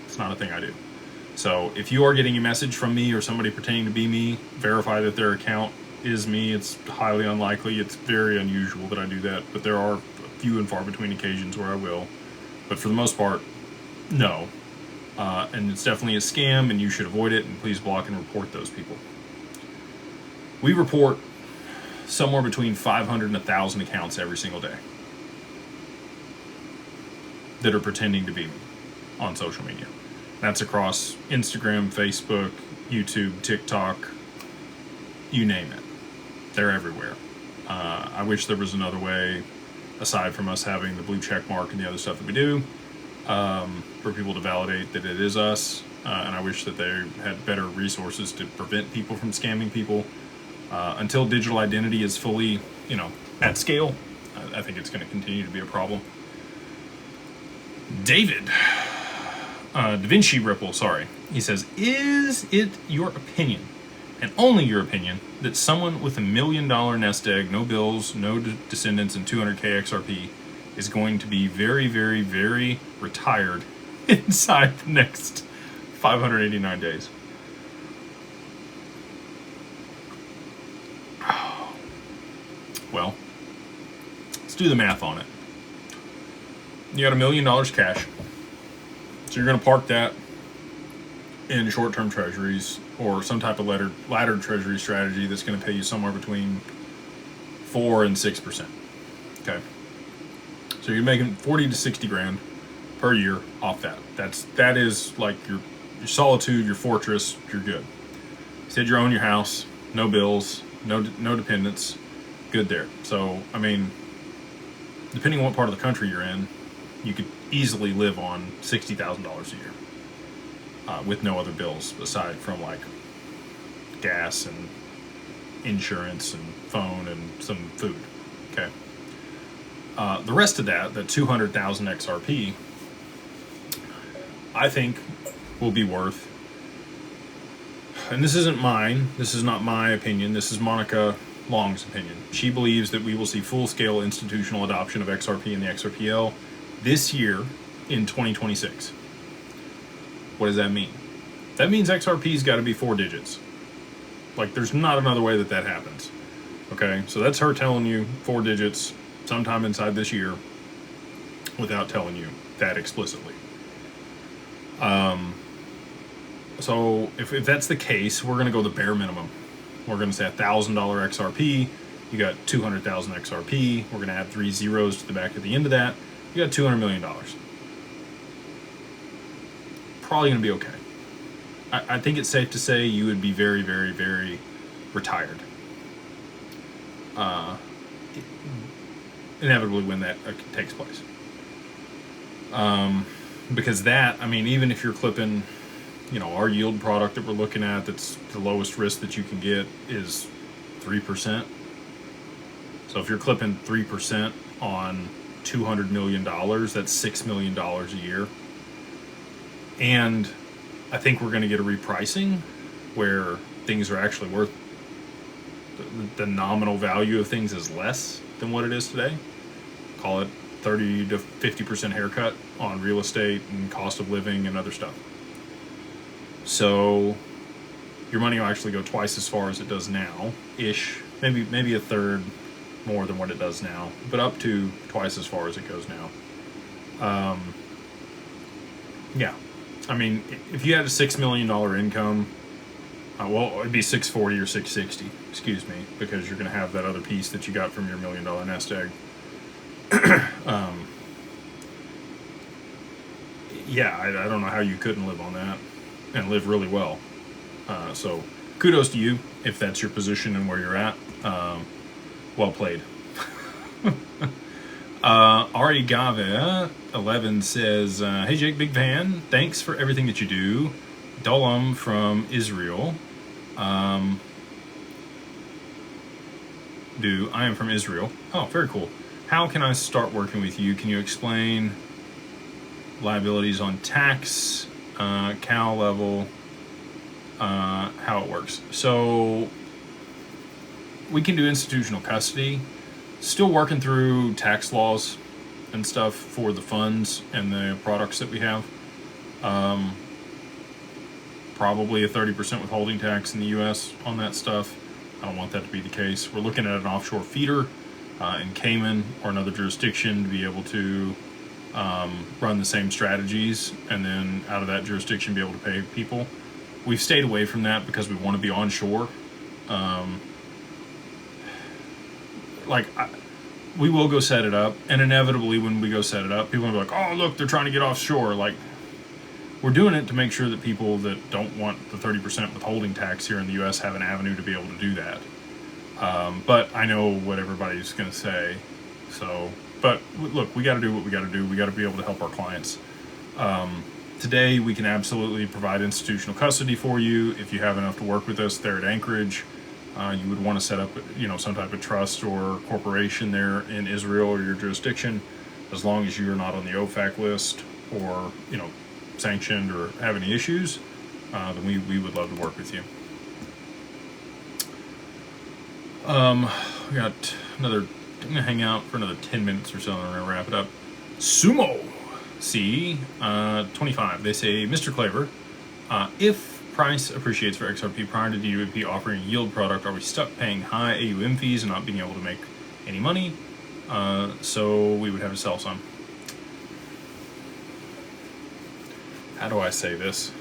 It's not a thing I do. So if you are getting a message from me or somebody pretending to be me, verify that their account is me. It's highly unlikely. It's very unusual that I do that, but there are few and far between occasions where I will. But for the most part, no. And it's definitely a scam, and you should avoid it, and please block and report those people. We report somewhere between 500 and 1,000 accounts every single day that are pretending to be me on social media. That's across Instagram, Facebook, YouTube, TikTok, you name it. They're everywhere. I wish there was another way, aside from us having the blue check mark and the other stuff that we do, for people to validate that it is us. And I wish that they had better resources to prevent people from scamming people. Until digital identity is fully, you know, at scale, I think it's going to continue to be a problem. David, Da Vinci Ripple, sorry. He says, is it your opinion, and only your opinion, that someone with $1 million nest egg, no bills, no descendants, and 200K XRP is going to be very, very, very retired inside the next 589 days? Well, let's do the math on it. You got $1 million cash. So you're going to park that in short-term treasuries or some type of laddered treasury strategy that's going to pay you somewhere between 4 and 6%. Okay. So you're making 40 to 60 grand per year off that. That is like your solitude, your fortress. You're good. You said you own your house, no bills, no dependents, good there. So, I mean, depending on what part of the country you're in, you could easily live on $60,000 a year with no other bills aside from like gas and insurance and phone and some food. Okay. The rest of that 200,000 XRP, I think will be worth, and this isn't mine, this is not my opinion, this is Monica Long's opinion. She believes that we will see full-scale institutional adoption of XRP and the XRPL this year in 2026. What does that mean? That means XRP's got to be 4 digits. Like, there's not another way that that happens. Okay, so that's her telling you 4 digits sometime inside this year without telling you that explicitly. So if that's the case, we're going to go the bare minimum. We're going to say $1,000 XRP. You got 200,000 XRP. We're going to add 3 zeros to the back at the end of that. You got $200 million. Probably going to be okay. I think it's safe to say you would be very, very, very retired. Inevitably when that takes place. Because that, I mean, even if you're clipping, you know, our yield product that we're looking at, that's the lowest risk that you can get is 3%. So if you're clipping 3% on $200 million, that's $6 million a year. And I think we're going to get a repricing where things are actually worth, the nominal value of things is less than what it is today. Call it 30 to 50% haircut on real estate and cost of living and other stuff. So your money will actually go twice as far as it does now, ish, maybe a third more than what it does now, but up to twice as far as it goes now. Yeah, I mean, if you had a $6 million income, well, it'd be 640 or 660, excuse me, because you're going to have that other piece that you got from your $1 million nest egg. Yeah, I don't know how you couldn't live on that and live really well. So kudos to you if that's your position and where you're at. Well played. Ari Gave 11 says, hey Jake, big fan. Thanks for everything that you do. Dolam from Israel. I am from Israel. Oh, very cool. How can I start working with you? Can you explain liabilities on tax, Cal level, how it works? So we can do institutional custody. Still working through tax laws and stuff for the funds and the products that we have. Probably a 30% withholding tax in the U.S. on that stuff. I don't want that to be the case. We're looking at an offshore feeder in Cayman or another jurisdiction to be able to run the same strategies and then out of that jurisdiction be able to pay people. We've stayed away from that because we want to be onshore. We will go set it up, and inevitably when we go set it up, people will be like, oh, look, they're trying to get offshore. Like, we're doing it to make sure that people that don't want the 30% withholding tax here in the U.S. have an avenue to be able to do that. But I know what everybody's going to say. So, but look, we got to do what we got to do. We got to be able to help our clients. Today, we can absolutely provide institutional custody for you. If you have enough to work with us there at Anchorage, you would want to set up, some type of trust or corporation there in Israel or your jurisdiction, as long as you're not on the OFAC list or, sanctioned or have any issues, then we would love to work with you. We got another, I'm going to hang out for another 10 minutes or so and I'm going to wrap it up. Sumo C 25. They say, Mr. Claver, if price appreciates for XRP prior to the UAP offering a yield product, are we stuck paying high AUM fees and not being able to make any money? So we would have to sell some. How do I say this?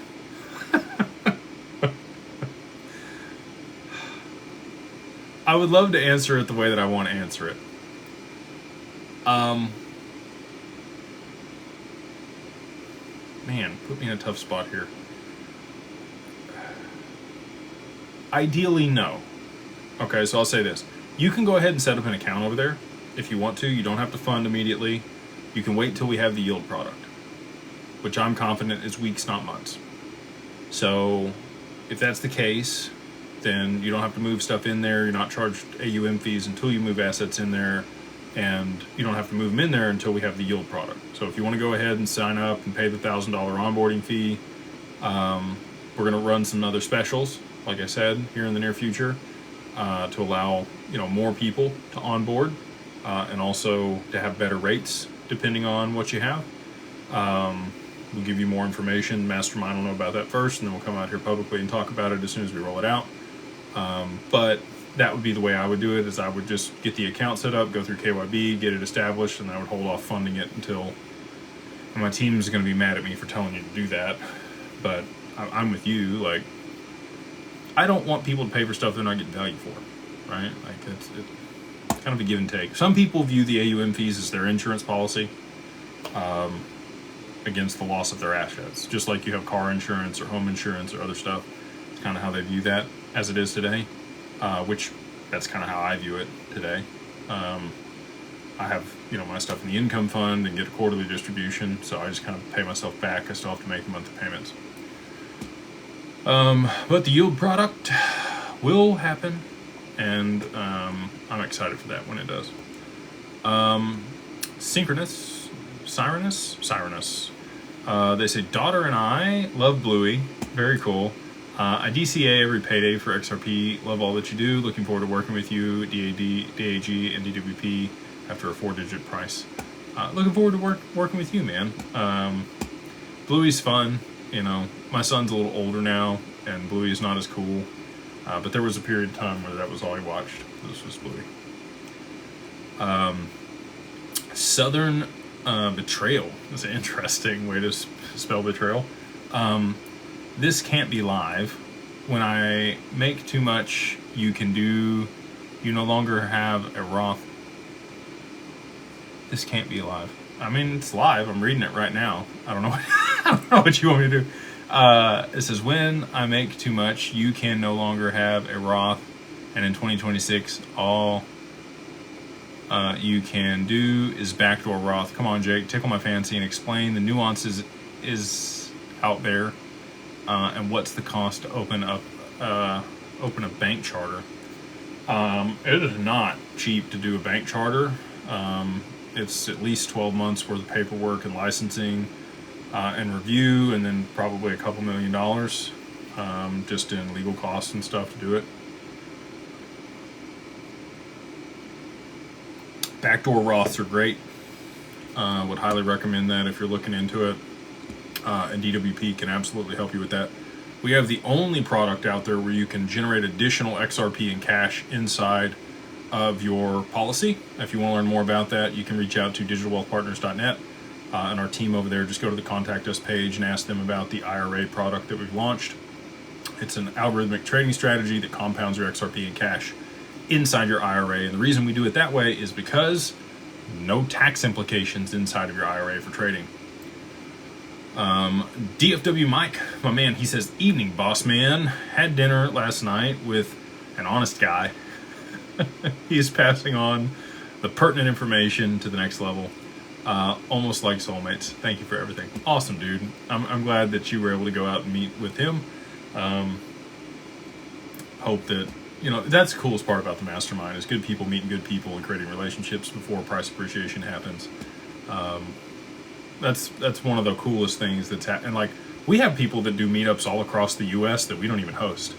I would love to answer it the way that I want to answer it. Man, put me in a tough spot here. Ideally, no. Okay, so I'll say this. You can go ahead and set up an account over there if you want to. You don't have to fund immediately. You can wait till we have the yield product, which I'm confident is weeks, not months. So if that's the case, then you don't have to move stuff in there. You're not charged AUM fees until you move assets in there, and you don't have to move them in there until we have the yield product. So if you want to go ahead and sign up and pay the $1,000 onboarding fee, we're going to run some other specials, like I said, here in the near future, to allow more people to onboard, and also to have better rates depending on what you have. We'll give you more information. Mastermind will know about that first, and then we'll come out here publicly and talk about it as soon as we roll it out. But that would be the way I would do it, is I would just get the account set up, go through KYB, get it established, and I would hold off funding it until, and my team is going to be mad at me for telling you to do that, but I'm with you. Like, I don't want people to pay for stuff they're not getting value for, right? Like, it's kind of a give and take. Some people view the AUM fees as their insurance policy against the loss of their assets, just like you have car insurance or home insurance or other stuff. It's kind of how they view that as it is today, which that's kind of how I view it today. I have my stuff in the income fund and get a quarterly distribution, so I just kind of pay myself back. I still have to make monthly payments. But the yield product will happen, and I'm excited for that when it does. Sirenus. They say, daughter and I love Bluey. Very cool. I DCA every payday for XRP. Love all that you do. Looking forward to working with you, DAG, and DWP after a 4-digit price. Looking forward to working with you, man. Bluey's fun. My son's a little older now, and Bluey's not as cool. But there was a period of time where that was all he watched. This was Bluey. Southern Betrayal is an interesting way to spell betrayal. This can't be live. When I make too much, you no longer have a Roth. This can't be live. I mean, it's live. I'm reading it right now. I don't know what you want me to do. It says, when I make too much, you can no longer have a Roth, and in 2026, all you can do is backdoor Roth. Come on, Jake, tickle my fancy and explain the nuances is out there, and what's the cost to open a bank charter. It is not cheap to do a bank charter. It's at least 12 months worth of paperwork and licensing and review, and then probably a couple $1 million just in legal costs and stuff to do it. Backdoor Roths are great. Would highly recommend that if you're looking into it. And DWP can absolutely help you with that. We have the only product out there where you can generate additional XRP in cash inside of your policy. If you want to learn more about that, you can reach out to digitalwealthpartners.net, and our team over there. Just go to the Contact Us page and ask them about the IRA product that we've launched. It's an algorithmic trading strategy that compounds your XRP in cash inside your IRA, and the reason we do it that way is because no tax implications inside of your IRA for trading. DFW Mike, my man, he says, evening boss man, had dinner last night with an honest guy. He is passing on the pertinent information to the next level, almost like soulmates. Thank you for everything. Awesome, dude. I'm glad that you were able to go out and meet with him. Hope that that's the coolest part about the mastermind, is good people meeting good people and creating relationships before price appreciation happens. That's one of the coolest things that's happened. Like, we have people that do meetups all across the U.S. that we don't even host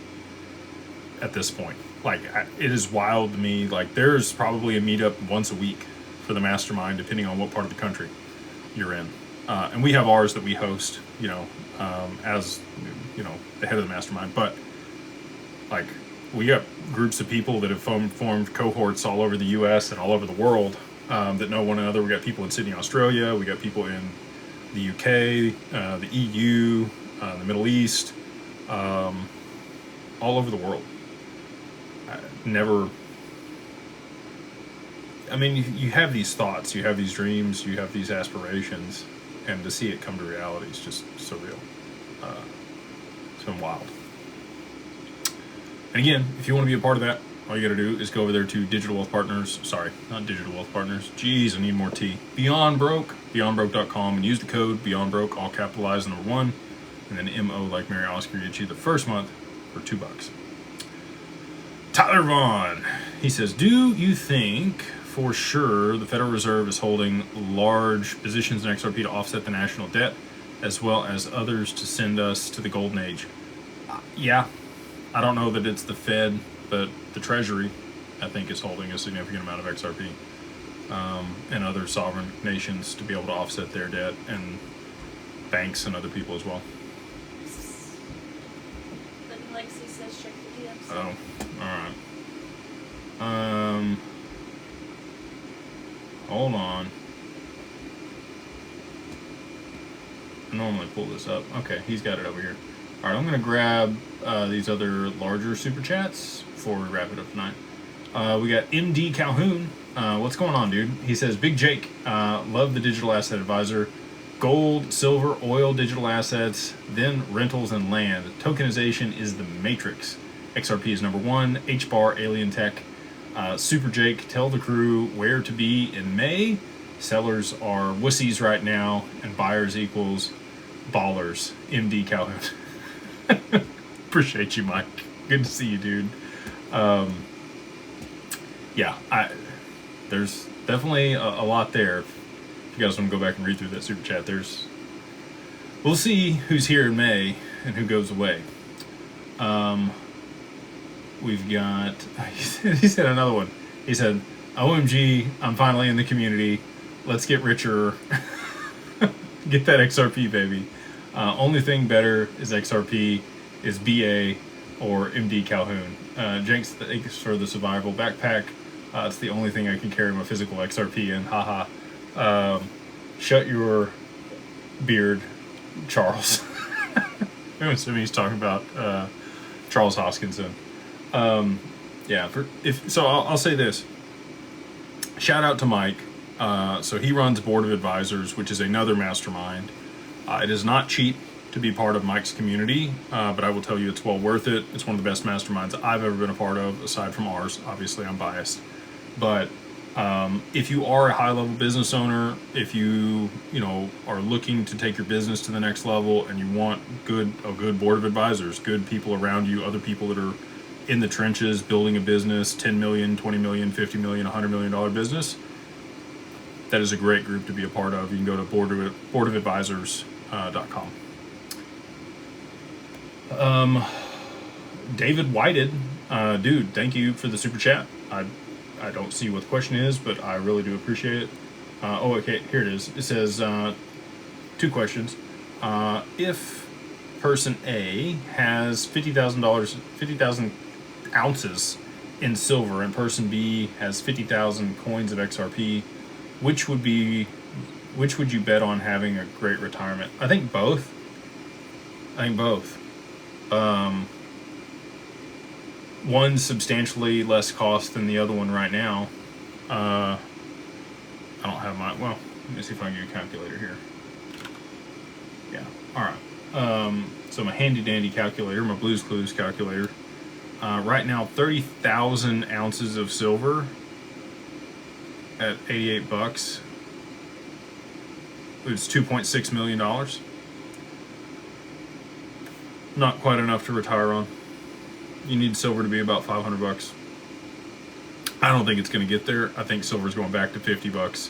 at this point. Like, it is wild to me. Like, there's probably a meetup once a week for the mastermind, depending on what part of the country you're in. And we have ours that we host, as the head of the mastermind. But like, we got groups of people that have formed cohorts all over the U.S. and all over the world that know one another. We got people in Sydney, Australia. We got people in the UK, the EU, the Middle East, all over the world. You have these thoughts, you have these dreams, you have these aspirations, and to see it come to reality is just surreal. It's been wild. And again, if you want to be a part of that, all you got to do is go over there to Digital Wealth Partners. Sorry, not Digital Wealth Partners. Jeez, I need more tea. Beyond Broke, beyondbroke.com, and use the code BeyondBroke, all capitalized, number 1, and then MO like Mary Oscar gets you the first month for $2. Tyler Vaughn, he says, do you think for sure the Federal Reserve is holding large positions in XRP to offset the national debt, as well as others to send us to the golden age? Yeah, I don't know that it's the Fed, but the Treasury, I think, is holding a significant amount of XRP, and other sovereign nations to be able to offset their debt, and banks and other people as well. But Lexi says check the DMs. Oh, alright. Hold on. I normally pull this up. Okay, he's got it over here. Alright, I'm going to grab these other larger super chats before we wrap it up tonight. We got MD Calhoun. What's going on, dude? He says, Big Jake, love the digital asset advisor. Gold, silver, oil, digital assets, then rentals and land. Tokenization is the matrix. XRP is number 1. HBAR, Alien Tech. Super Jake, tell the crew where to be in May. Sellers are wussies right now, and buyers equals ballers. MD Calhoun. Appreciate you, Mike. Good to see you, dude. Yeah, there's definitely a lot there. If you guys want to go back and read through that super chat, we'll see who's here in May and who goes away. We've got, he said another one. He said, OMG, I'm finally in the community. Let's get richer. Get that XRP, baby. Only thing better is XRP, is BA, or MD Calhoun. Jenks, thanks for the survival backpack. It's the only thing I can carry my physical XRP in. Haha. Shut your beard, Charles. I'm assuming he's talking about Charles Hoskinson. Yeah. I'll say this. Shout out to Mike. So he runs Board of Advisors, which is another mastermind. It is not cheap to be part of Mike's community, but I will tell you it's well worth it. It's one of the best masterminds I've ever been a part of, aside from ours. Obviously, I'm biased. But if you are a high-level business owner, if you are looking to take your business to the next level, and you want a good board of advisors, good people around you, other people that are in the trenches building a business, 10 million, 20 million, 50 million, $100 million business, that is a great group to be a part of. You can go to boardofadvisors.com. David Whited, dude, thank you for the super chat. I don't see what the question is, but I really do appreciate it. Okay, here it is. It says 2 questions. If person A has $50,000 ounces in silver, and person B has 50,000 coins of XRP, which would you bet on having a great retirement? I think both. One's substantially less cost than the other one right now. I don't have my, well, let me see if I can get a calculator here. Yeah, alright. So my handy dandy calculator, my Blue's Clues calculator. Right now, 30,000 ounces of silver at $88. It's $2.6 million. Not quite enough to retire on. You need silver to be about $500. I don't think it's going to get there. I think silver's going back to $50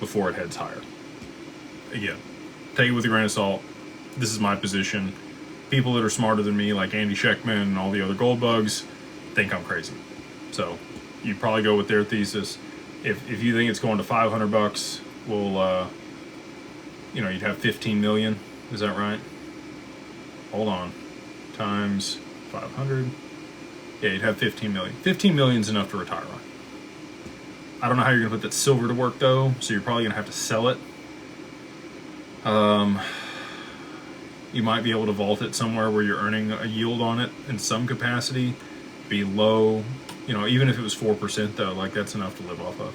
before it heads higher. Again, take it with a grain of salt. This is my position. People that are smarter than me, like Andy Scheckman and all the other gold bugs, think I'm crazy. So you probably go with their thesis. If you think it's going to $500, we'll, you'd have 15 million. Is that right? Hold on. Times 500. Yeah, you'd have 15 million. 15 million is enough to retire on. I don't know how you're going to put that silver to work, though, so you're probably going to have to sell it. You might be able to vault it somewhere where you're earning a yield on it in some capacity. Be low, even if it was 4%, though, like that's enough to live off of.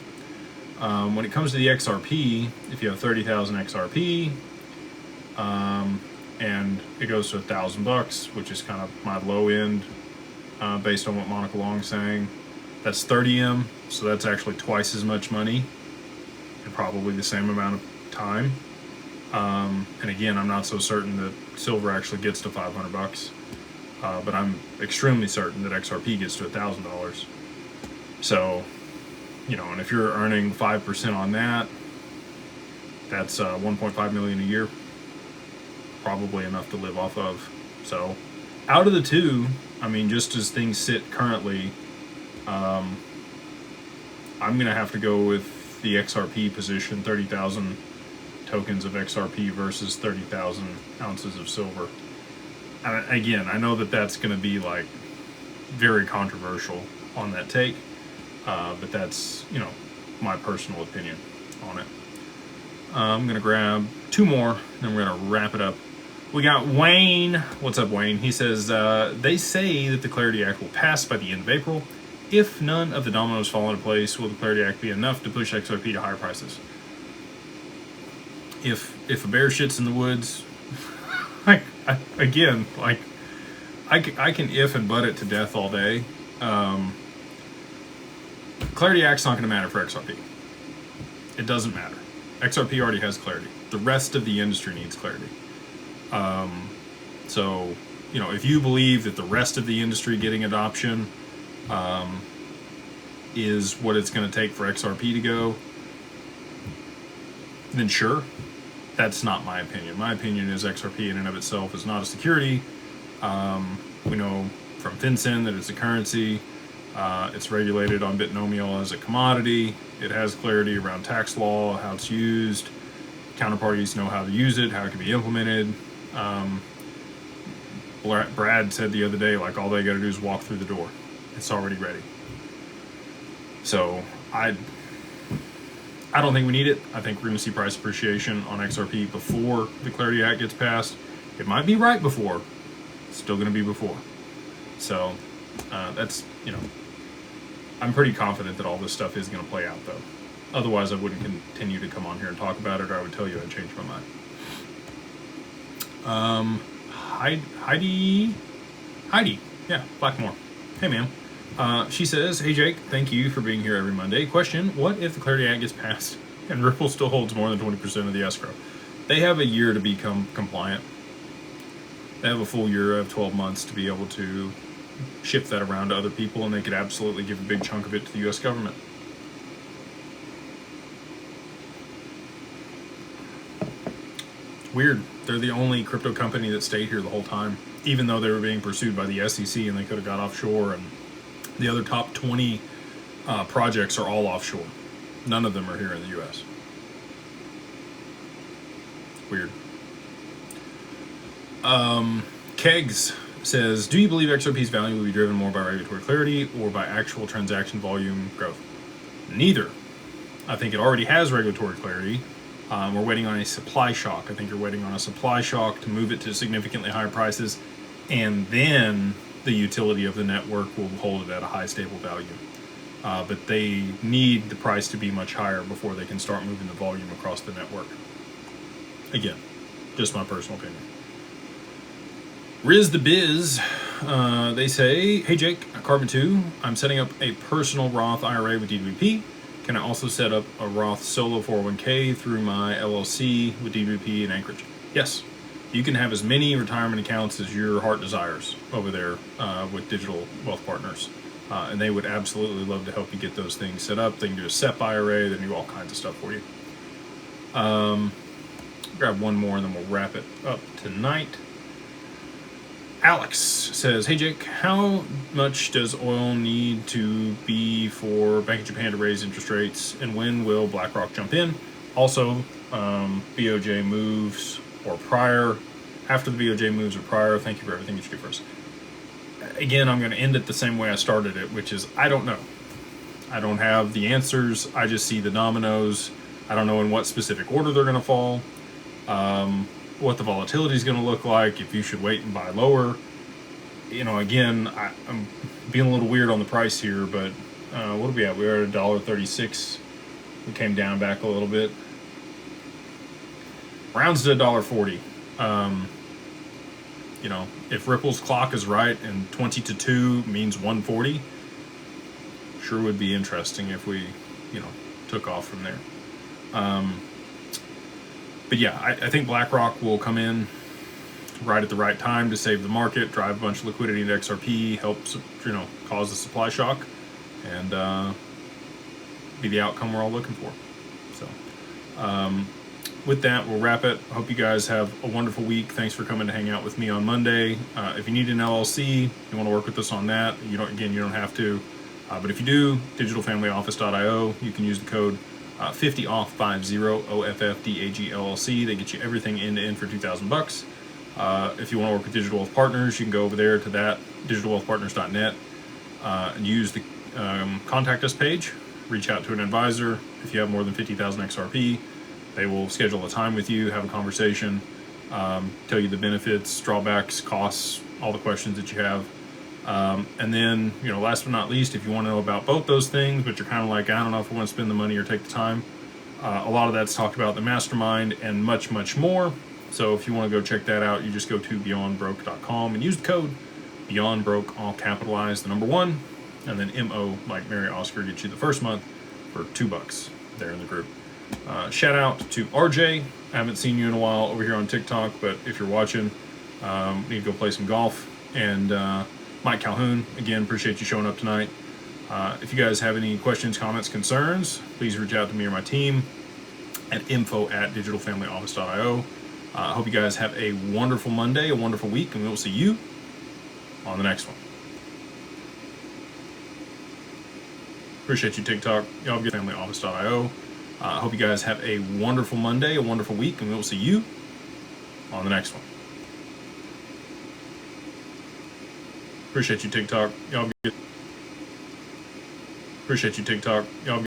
When it comes to the XRP, if you have 30,000 XRP, and it goes to $1,000, which is kind of my low end, based on what Monica Long's saying. That's 30M, so that's actually twice as much money and probably the same amount of time. And again, I'm not so certain that silver actually gets to $500, but I'm extremely certain that XRP gets to $1,000. So, you know, and if you're earning 5% on that, that's 1.5 million a year, probably enough to live off of. So, out of the two, I mean, just as things sit currently, I'm gonna have to go with the XRP position, 30,000 tokens of XRP versus 30,000 ounces of silver. Again, I know that that's going to be like very controversial on that take, but that's, you know, my personal opinion on it. I'm going to grab two more, and we're going to wrap it up. We got Wayne. What's up, Wayne? He says, they say that the Clarity Act will pass by the end of April. If none of the dominoes fall into place, will the Clarity Act be enough to push XRP to higher prices? If a bear shits in the woods, I can if and but it to death all day. Clarity Act's not going to matter for XRP. It doesn't matter. XRP already has clarity. The rest of the industry needs clarity. So, you know, if you believe that the rest of the industry getting adoption is what it's going to take for XRP to go, then sure. That's not my opinion. My opinion is XRP in and of itself is not a security. We know from FinCEN that it's a currency. It's regulated on Bitnomial as a commodity. It has clarity around tax law, how it's used. Counterparties know how to use it, how it can be implemented. Brad said the other day, like, all they got to do is walk through the door. It's already ready. So I don't think we need it. I think we're going to see price appreciation on XRP before the Clarity Act gets passed. It might be right before. It's still going to be before. So that's, you know, I'm pretty confident that all this stuff is going to play out, though. Otherwise, I wouldn't continue to come on here and talk about it, or I would tell you I'd change my mind. Heidi, yeah, Blackmore. Hey, ma'am. She says, hey, Jake, thank you for being here every Monday. Question, what if the Clarity Act gets passed and Ripple still holds more than 20% of the escrow? They have a year to become compliant. They have a full year of 12 months to be able to shift that around to other people, and they could absolutely give a big chunk of it to the U.S. government. It's weird. They're the only crypto company that stayed here the whole time, even though they were being pursued by the SEC and they could have got offshore, and the other top 20 projects are all offshore. None of them are here in the U.S. Weird. Kegs says, do you believe XRP's value will be driven more by regulatory clarity or by actual transaction volume growth? Neither. I think it already has regulatory clarity. We're waiting on a supply shock. I think you're waiting on a supply shock to move it to significantly higher prices, and then the utility of the network will hold it at a high stable value. But they need the price to be much higher before they can start moving the volume across the network. Again, just my personal opinion. Riz the Biz, they say, hey Jake, Carbon 2, I'm setting up a personal Roth IRA with DWP. Can I also set up a Roth solo 401k through my LLC with DWP in Anchorage? Yes. You can have as many retirement accounts as your heart desires over there with Digital Wealth Partners. And they would absolutely love to help you get those things set up. They can do a SEP IRA, they can do all kinds of stuff for you. Grab one more and then we'll wrap it up tonight. Alex says, hey Jake, how much does oil need to be for Bank of Japan to raise interest rates, and when will BlackRock jump in? Also, BOJ moves or prior, after the BOJ moves or prior, thank you for everything that you do for us. Again, I'm going to end it the same way I started it, which is I don't know. I don't have the answers. I just see the dominoes. I don't know in what specific order they're going to fall. What the volatility is going to look like, if you should wait and buy lower. You know, again, I'm being a little weird on the price here, but what are we at? We're at $1.36. We came down back a little bit. Rounds to $1.40. You know, if Ripple's clock is right and 20 to 2 means 140, Sure would be interesting if we, took off from there. But yeah, I think BlackRock will come in right at the right time to save the market, drive a bunch of liquidity into XRP, help cause a supply shock, and be the outcome we're all looking for. So with that, we'll wrap it. Hope you guys have a wonderful week. Thanks for coming to hang out with me on Monday. If you need an LLC, you want to work with us on that, you don't have to. But if you do, digitalfamilyoffice.io, you can use the code 50OFF50 OFFDAG LLC. They get you everything end to end for $2,000. If you want to work with Digital Wealth Partners, you can go over there to that digitalwealthpartners.net and use the contact us page. Reach out to an advisor. If you have more than 50,000 XRP, they will schedule a time with you, have a conversation, tell you the benefits, drawbacks, costs, all the questions that you have. And then, last but not least, if you want to know about both those things, but you're kind of like, I don't know if I want to spend the money or take the time, a lot of that's talked about in the mastermind and much, much more. So if you want to go check that out, you just go to beyondbroke.com and use the code beyondbroke, all capitalized, the number 1, and then MO, Mike, Mary, Oscar, get you the first month for $2 there in the group. Shout out to RJ. I haven't seen you in a while over here on TikTok, but if you're watching, need to go play some golf. And Mike Calhoun, again, appreciate you showing up tonight. If you guys have any questions, comments, concerns, please reach out to me or my team at info@digitalfamilyoffice.io. I hope you guys have a wonderful Monday, a wonderful week, and we will see you on the next one. Appreciate you, TikTok. Y'all get familyoffice.io. I hope you guys have a wonderful Monday, a wonderful week, and we will see you on the next one. Appreciate you, TikTok. Y'all get. Appreciate you, TikTok. Y'all get.